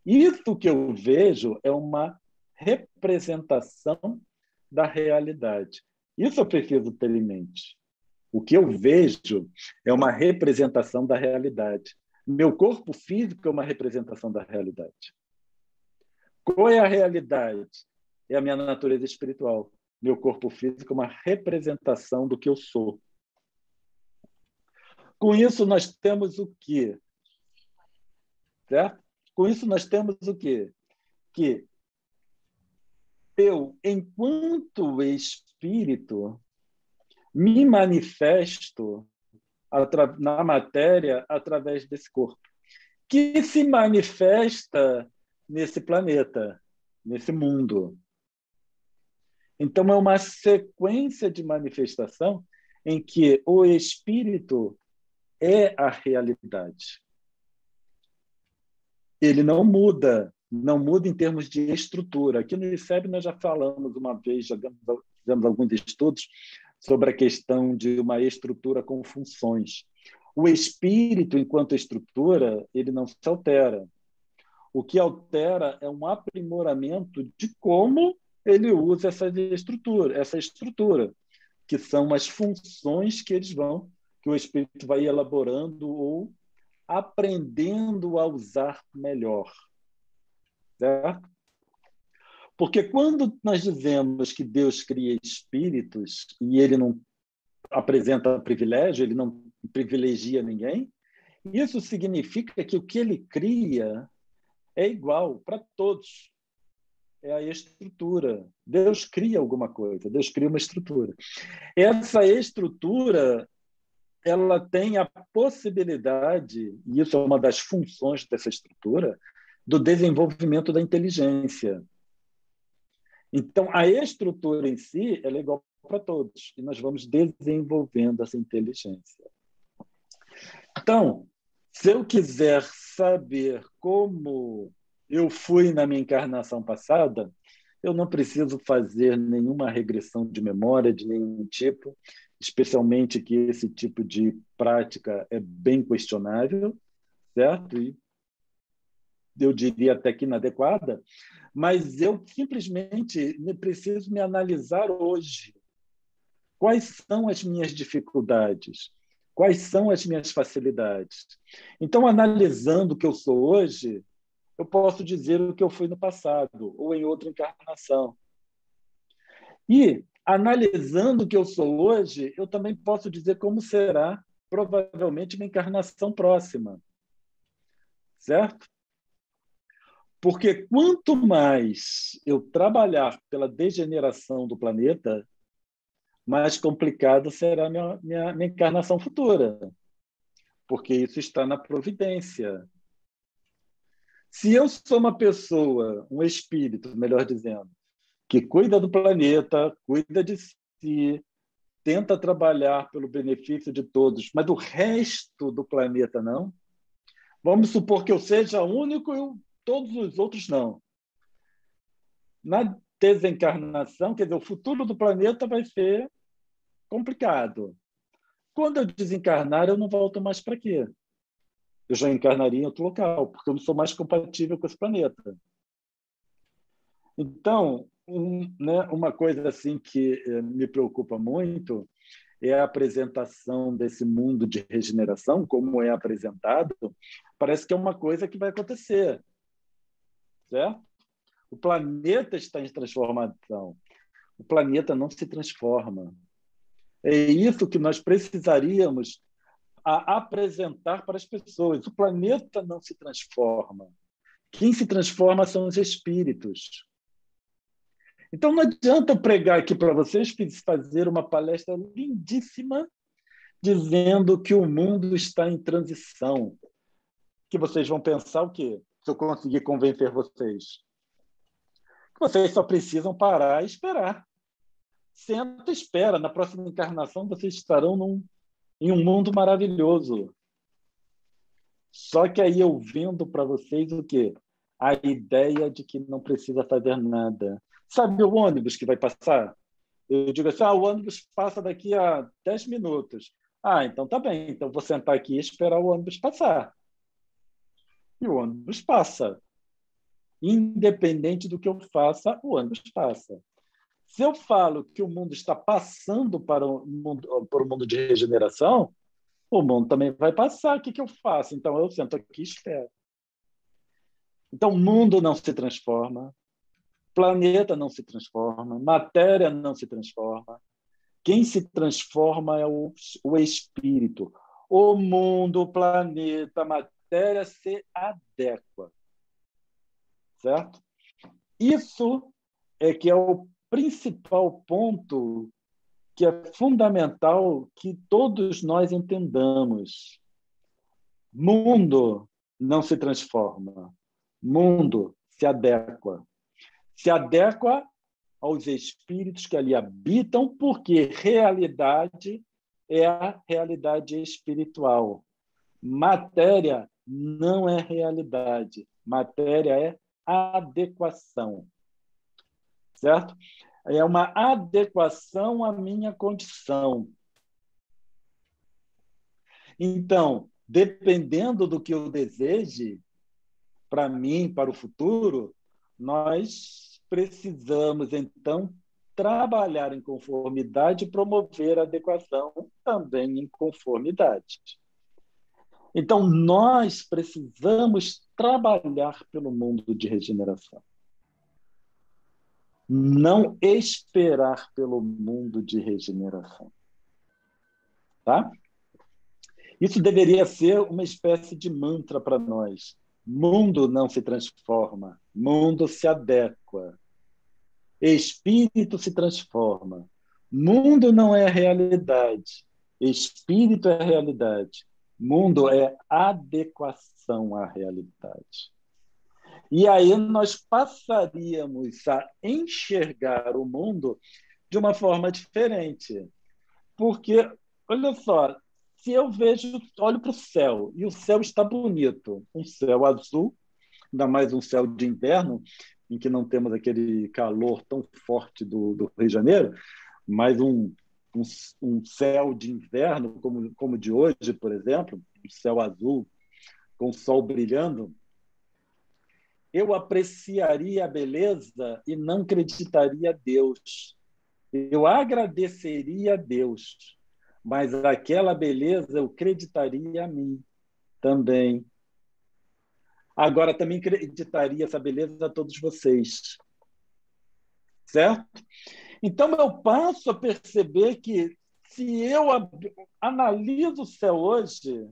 Isso que eu vejo é uma representação da realidade. Isso eu preciso ter em mente. O que eu vejo é uma representação da realidade. Meu corpo físico é uma representação da realidade. Qual é a realidade? É a minha natureza espiritual. Meu corpo físico é uma representação do que eu sou. Com isso, nós temos o quê? Certo? Com isso, nós temos o quê? Que eu, enquanto espírito, me manifesto na matéria através desse corpo, que se manifesta nesse planeta, nesse mundo. Então, é uma sequência de manifestação em que o espírito é a realidade. Ele não muda em termos de estrutura. Aqui no ICEB nós já falamos uma vez, já fizemos alguns estudos sobre a questão de uma estrutura com funções. O espírito, enquanto estrutura, ele não se altera. O que altera é um aprimoramento de como ele usa essa estrutura, que são as funções que que o espírito vai elaborando ou aprendendo a usar melhor. Certo? Porque quando nós dizemos que Deus cria espíritos e ele não apresenta privilégio, ele não privilegia ninguém, isso significa que o que ele cria é igual para todos. É a estrutura. Deus cria alguma coisa, Deus cria uma estrutura. Essa estrutura, ela tem a possibilidade, e isso é uma das funções dessa estrutura, do desenvolvimento da inteligência. Então, a estrutura em si ela é igual para todos, e nós vamos desenvolvendo essa inteligência. Então, se eu quiser saber como eu fui na minha encarnação passada, eu não preciso fazer nenhuma regressão de memória de nenhum tipo, especialmente que esse tipo de prática é bem questionável, certo? E eu diria até que inadequada, mas eu simplesmente preciso me analisar hoje. Quais são as minhas dificuldades? Quais são as minhas facilidades? Então, analisando o que eu sou hoje, eu posso dizer o que eu fui no passado ou em outra encarnação. E, analisando o que eu sou hoje, eu também posso dizer como será, provavelmente, minha encarnação próxima. Certo? Porque quanto mais eu trabalhar pela degeneração do planeta, mais complicada será a minha encarnação futura, porque isso está na providência. Se eu sou uma pessoa, um espírito, melhor dizendo, que cuida do planeta, cuida de si, tenta trabalhar pelo benefício de todos, mas do resto do planeta não, vamos supor que eu seja único e todos os outros não. Na desencarnação, quer dizer, o futuro do planeta vai ser complicado. Quando eu desencarnar, eu não volto mais para quê? Eu já encarnaria em outro local, porque eu não sou mais compatível com esse planeta. Então, uma coisa assim que me preocupa muito é a apresentação desse mundo de regeneração, como é apresentado, parece que é uma coisa que vai acontecer, certo? O planeta está em transformação. O planeta não se transforma. É isso que nós precisaríamos apresentar para as pessoas. O planeta não se transforma. Quem se transforma são os espíritos. Então, não adianta eu pregar aqui para vocês, fazer uma palestra lindíssima, dizendo que o mundo está em transição. Que vocês vão pensar o quê? Se eu conseguir convencer vocês. Que vocês só precisam parar e esperar. Senta e espera. Na próxima encarnação, vocês estarão em um mundo maravilhoso. Só que aí eu vendo para vocês o quê? A ideia de que não precisa fazer nada. Sabe o ônibus que vai passar? Eu digo assim, o ônibus passa daqui a 10 minutos. Então tá bem, então vou sentar aqui e esperar o ônibus passar. E o ônibus passa. Independente do que eu faça, o ônibus passa. Se eu falo que o mundo está passando para o mundo de regeneração, o mundo também vai passar. O que eu faço? Então, eu sento aqui e espero. Então, o mundo não se transforma, planeta não se transforma, matéria não se transforma. Quem se transforma é o espírito. O mundo, o planeta, a matéria se adequa. Certo? Isso é que é o principal ponto que é fundamental que todos nós entendamos. Mundo não se transforma. Mundo se adequa. Se adequa aos espíritos que ali habitam, porque realidade é a realidade espiritual. Matéria não é realidade. Matéria é adequação. Certo? É uma adequação à minha condição. Então, dependendo do que eu deseje, para mim, para o futuro, nós precisamos, então, trabalhar em conformidade e promover a adequação também em conformidade. Então, nós precisamos trabalhar pelo mundo de regeneração. Não esperar pelo mundo de regeneração. Tá? Isso deveria ser uma espécie de mantra para nós. Mundo não se transforma, mundo se adequa. Espírito se transforma. Mundo não é realidade, espírito é realidade. Mundo é adequação à realidade. E aí nós passaríamos a enxergar o mundo de uma forma diferente. Porque, olha só, se eu olho para o céu, e o céu está bonito, um céu azul, ainda mais um céu de inverno, em que não temos aquele calor tão forte do Rio de Janeiro, mas um céu de inverno, como o de hoje, por exemplo, um céu azul, com o sol brilhando, eu apreciaria a beleza e não acreditaria a Deus. Eu agradeceria a Deus, mas aquela beleza eu acreditaria a mim também. Agora, também acreditaria essa beleza a todos vocês. Certo? Então, eu passo a perceber que, se eu analiso o céu hoje,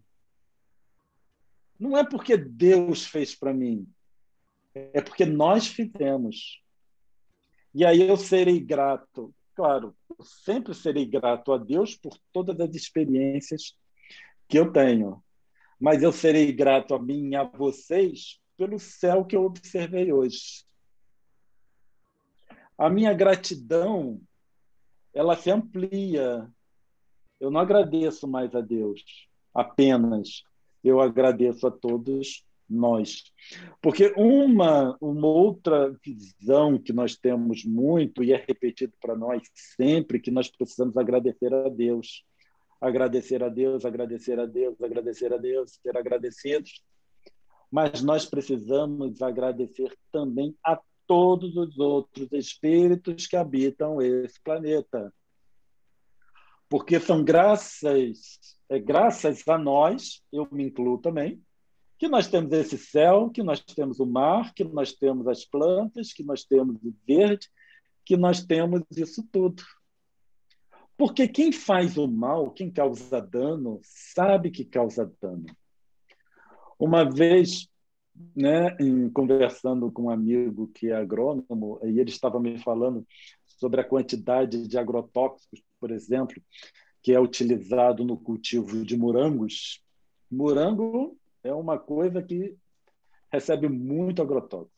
não é porque Deus fez para mim, É porque nós fizemos. E aí eu serei grato. Claro, eu sempre serei grato a Deus por todas as experiências que eu tenho. Mas eu serei grato a mim e a vocês pelo céu que eu observei hoje. A minha gratidão, ela se amplia. Eu não agradeço mais a Deus apenas. Eu agradeço a todos nós. Porque uma outra visão que nós temos muito, e é repetido para nós sempre, que nós precisamos agradecer a Deus. Agradecer a Deus, agradecer a Deus, agradecer a Deus, ser agradecidos. Mas nós precisamos agradecer também a todos os outros espíritos que habitam esse planeta. Porque são graças a nós, eu me incluo também, que nós temos esse céu, que nós temos o mar, que nós temos as plantas, que nós temos o verde, que nós temos isso tudo. Porque quem faz o mal, quem causa dano, sabe que causa dano. Uma vez, né, conversando com um amigo que é agrônomo, e ele estava me falando sobre a quantidade de agrotóxicos, por exemplo, que é utilizado no cultivo de morangos. Morango é uma coisa que recebe muito agrotóxico.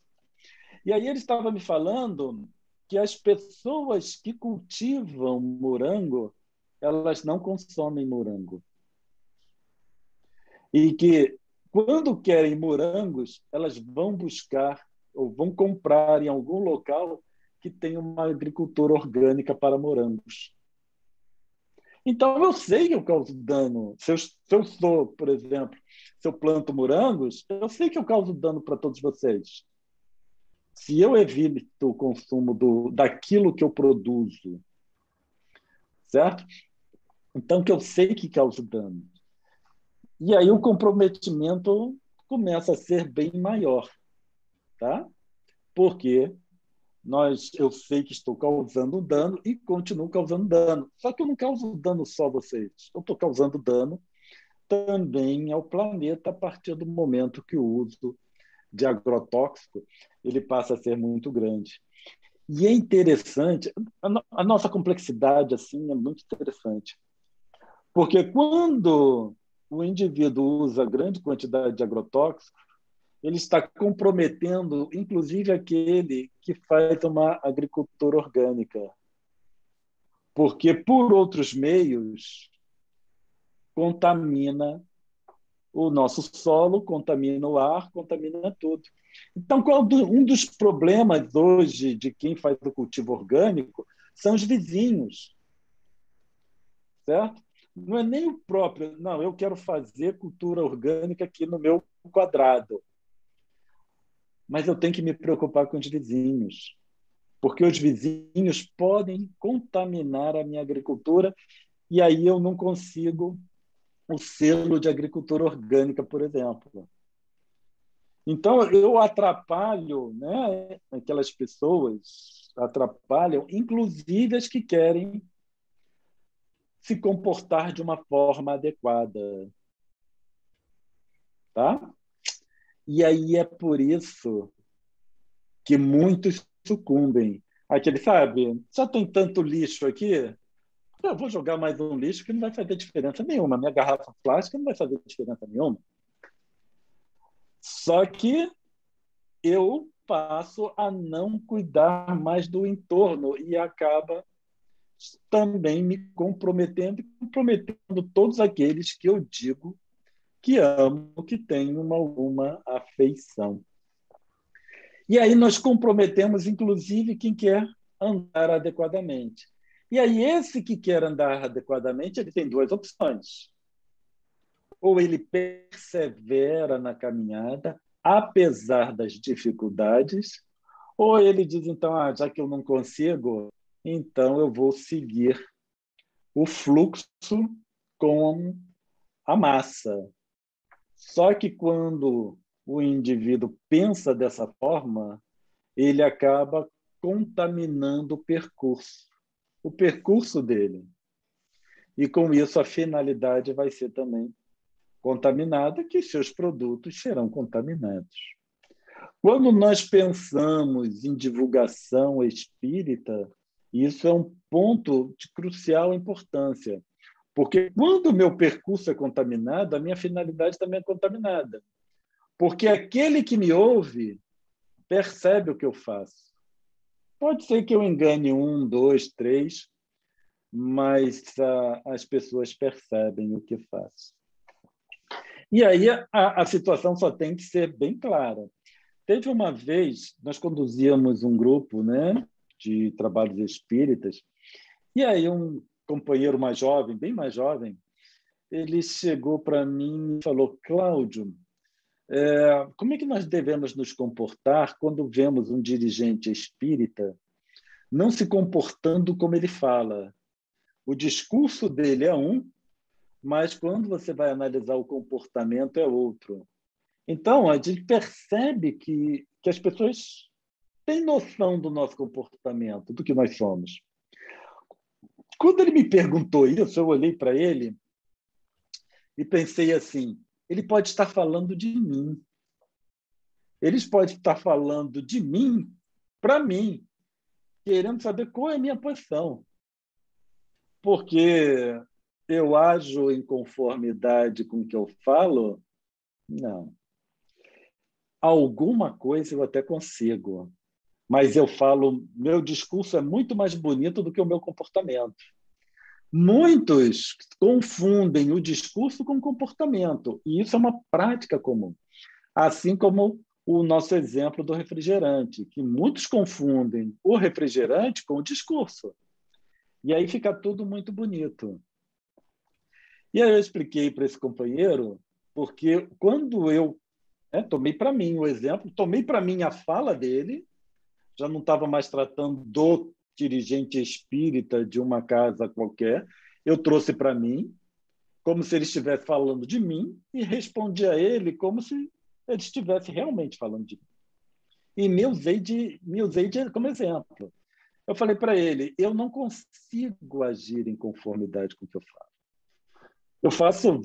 E aí ele estava me falando que as pessoas que cultivam morango, elas não consomem morango. E que, quando querem morangos, elas vão buscar ou vão comprar em algum local que tem uma agricultura orgânica para morangos. Então, eu sei que eu causo dano. Se eu sou, por exemplo, se eu planto morangos, eu sei que eu causo dano para todos vocês. Se eu evito o consumo daquilo que eu produzo, certo? Então, que eu sei que causa dano. E aí o comprometimento começa a ser bem maior, tá? Porque eu sei que estou causando dano e continuo causando dano. Só que eu não causo dano só a vocês. Eu estou causando dano também ao planeta a partir do momento que o uso de agrotóxico ele passa a ser muito grande. E é interessante, a nossa complexidade assim é muito interessante, porque quando o indivíduo usa grande quantidade de agrotóxico, ele está comprometendo, inclusive, aquele que faz uma agricultura orgânica, porque por outros meios contamina o nosso solo, contamina o ar, contamina tudo. Então, um dos problemas hoje de quem faz o cultivo orgânico são os vizinhos, certo? Não é nem o próprio, não, eu quero fazer cultura orgânica aqui no meu quadrado, mas eu tenho que me preocupar com os vizinhos, porque os vizinhos podem contaminar a minha agricultura e aí eu não consigo o selo de agricultura orgânica, por exemplo. Então, eu atrapalho, né, aquelas pessoas, atrapalham, inclusive as que querem se comportar de uma forma adequada. Tá? E aí é por isso que muitos sucumbem. Aquele, sabe, já tem tanto lixo aqui, eu vou jogar mais um lixo que não vai fazer diferença nenhuma. Minha garrafa plástica não vai fazer diferença nenhuma. Só que eu passo a não cuidar mais do entorno e acaba também me comprometendo e comprometendo todos aqueles que eu digo que amo, que tenho alguma afeição. E aí nós comprometemos, inclusive, quem quer andar adequadamente. E aí esse que quer andar adequadamente, ele tem duas opções. Ou ele persevera na caminhada, apesar das dificuldades, ou ele diz, então, já que eu não consigo, então eu vou seguir o fluxo com a massa. Só que quando o indivíduo pensa dessa forma, ele acaba contaminando o percurso dele. E com isso a finalidade vai ser também contaminada, que seus produtos serão contaminados. Quando nós pensamos em divulgação espírita, isso é um ponto de crucial importância, porque quando o meu percurso é contaminado, a minha finalidade também é contaminada. Porque aquele que me ouve percebe o que eu faço. Pode ser que eu engane um, dois, três, mas as pessoas percebem o que faço. E aí a situação só tem que ser bem clara. Teve uma vez, nós conduzíamos um grupo, né, de trabalhos espíritas, e aí um companheiro mais jovem, bem mais jovem, ele chegou para mim e falou: Cláudio, como é que nós devemos nos comportar quando vemos um dirigente espírita não se comportando como ele fala? O discurso dele é um, mas quando você vai analisar o comportamento é outro. Então, a gente percebe que as pessoas têm noção do nosso comportamento, do que nós somos. Quando ele me perguntou isso, eu olhei para ele e pensei assim: ele pode estar falando de mim. Eles podem estar falando de mim para mim, querendo saber qual é a minha posição. Porque eu ajo em conformidade com o que eu falo? Não. Alguma coisa eu até consigo, mas eu falo, meu discurso é muito mais bonito do que o meu comportamento. Muitos confundem o discurso com o comportamento, e isso é uma prática comum. Assim como o nosso exemplo do refrigerante, que muitos confundem o refrigerante com o discurso. E aí fica tudo muito bonito. E aí eu expliquei para esse companheiro, porque quando eu tomei para mim o exemplo, tomei para mim a fala dele, já não estava mais tratando do dirigente espírita de uma casa qualquer, eu trouxe para mim, como se ele estivesse falando de mim, e respondi a ele como se ele estivesse realmente falando de mim. E me usei como exemplo. Eu falei para ele: eu não consigo agir em conformidade com o que eu faço.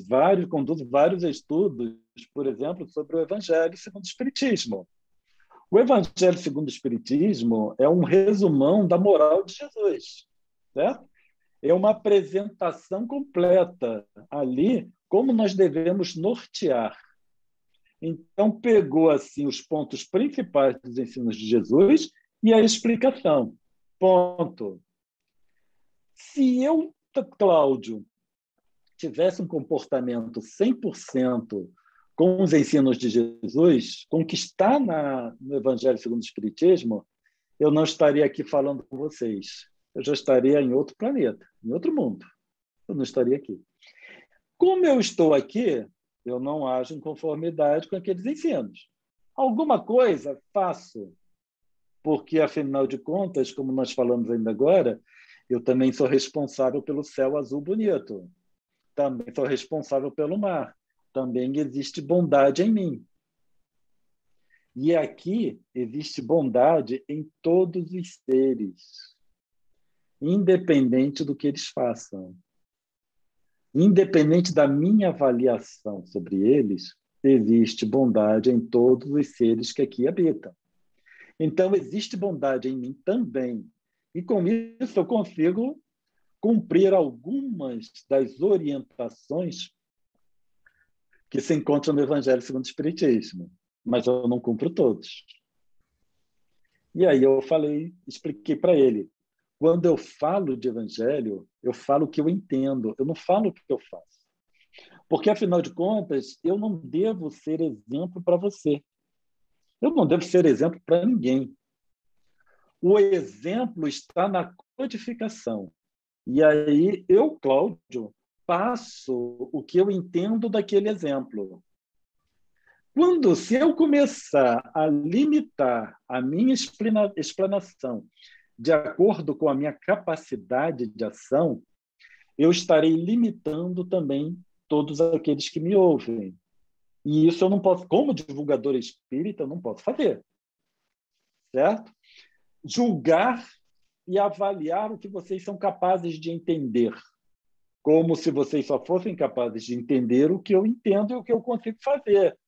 Conduzo vários estudos, por exemplo, sobre o Evangelho segundo o Espiritismo. O Evangelho segundo o Espiritismo é um resumão da moral de Jesus, certo? É uma apresentação completa ali como nós devemos nortear. Então pegou assim os pontos principais dos ensinos de Jesus e a explicação. Ponto. Se eu, Cláudio, tivesse um comportamento 100% com os ensinos de Jesus, com o que está no Evangelho segundo o Espiritismo, eu não estaria aqui falando com vocês. Eu já estaria em outro planeta, em outro mundo. Eu não estaria aqui. Como eu estou aqui, eu não ajo em conformidade com aqueles ensinos. Alguma coisa faço, porque, afinal de contas, como nós falamos ainda agora, eu também sou responsável pelo céu azul bonito. Também sou responsável pelo mar. Também existe bondade em mim. E aqui existe bondade em todos os seres, independente do que eles façam. Independente da minha avaliação sobre eles, existe bondade em todos os seres que aqui habitam. Então, existe bondade em mim também. E com isso eu consigo cumprir algumas das orientações que se encontram no Evangelho segundo o Espiritismo, mas eu não cumpro todos. E aí eu expliquei para ele: quando eu falo de Evangelho, eu falo o que eu entendo, eu não falo o que eu faço. Porque, afinal de contas, eu não devo ser exemplo para você. Eu não devo ser exemplo para ninguém. O exemplo está na codificação. E aí eu, Cláudio, passo o que eu entendo daquele exemplo. Se eu começar a limitar a minha explanação de acordo com a minha capacidade de ação, eu estarei limitando também todos aqueles que me ouvem. E isso eu não posso, como divulgador espírita, eu não posso fazer. Certo? Julgar e avaliar o que vocês são capazes de entender, como se vocês só fossem capazes de entender o que eu entendo e o que eu consigo fazer.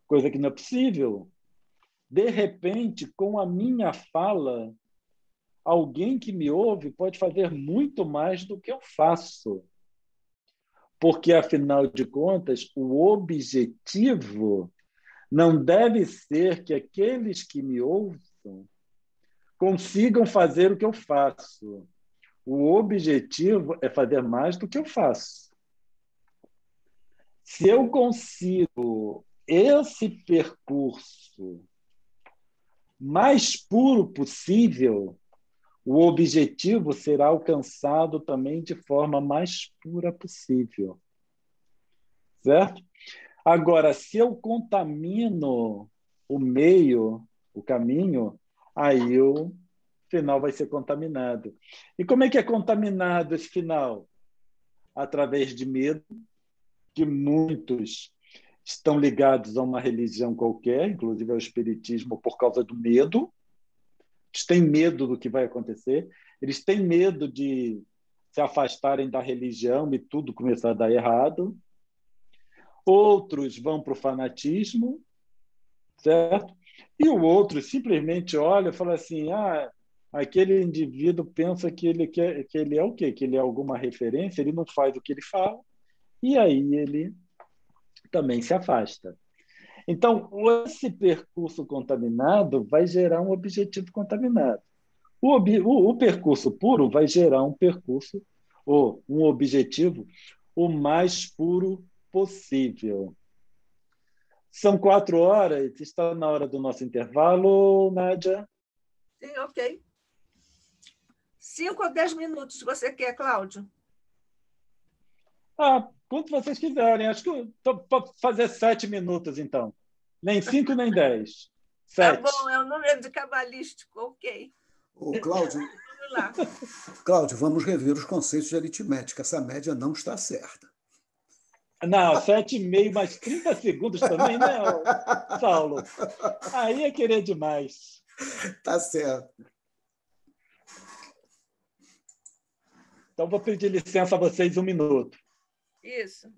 Coisa que não é possível. De repente, com a minha fala, alguém que me ouve pode fazer muito mais do que eu faço. Porque, afinal de contas, o objetivo não deve ser que aqueles que me ouçam consigam fazer o que eu faço. O objetivo é fazer mais do que eu faço. Se eu consigo esse percurso mais puro possível, o objetivo será alcançado também de forma mais pura possível. Certo? Agora, se eu contamino o meio, o caminho, aí o final vai ser contaminado. E como é que é contaminado esse final? Através de medo, que muitos estão ligados a uma religião qualquer, inclusive ao espiritismo, por causa do medo. Eles têm medo do que vai acontecer, eles têm medo de se afastarem da religião e tudo começar a dar errado. Outros vão para o fanatismo, certo? E o outro simplesmente olha e fala assim, aquele indivíduo pensa que ele é o quê? Que ele é alguma referência, ele não faz o que ele fala, e aí ele também se afasta. Então, esse percurso contaminado vai gerar um objetivo contaminado. O percurso puro vai gerar um percurso ou um objetivo o mais puro possível. São 4 horas, está na hora do nosso intervalo, Nádia? Sim, ok. 5 ou 10 minutos, se você quer, Cláudio. Quanto vocês quiserem. Acho que pode fazer 7 minutos, então. Nem 5, nem 10. 7. Tá bom, é um número de cabalístico, ok. Ô, Cláudio, Vamos lá. Cláudio, vamos rever os conceitos de aritmética. Essa média não está certa. Não, 7,5 mais 30 segundos também, não, Saulo. Aí é querer demais. Tá certo. Então, vou pedir licença a vocês 1 minuto. Isso.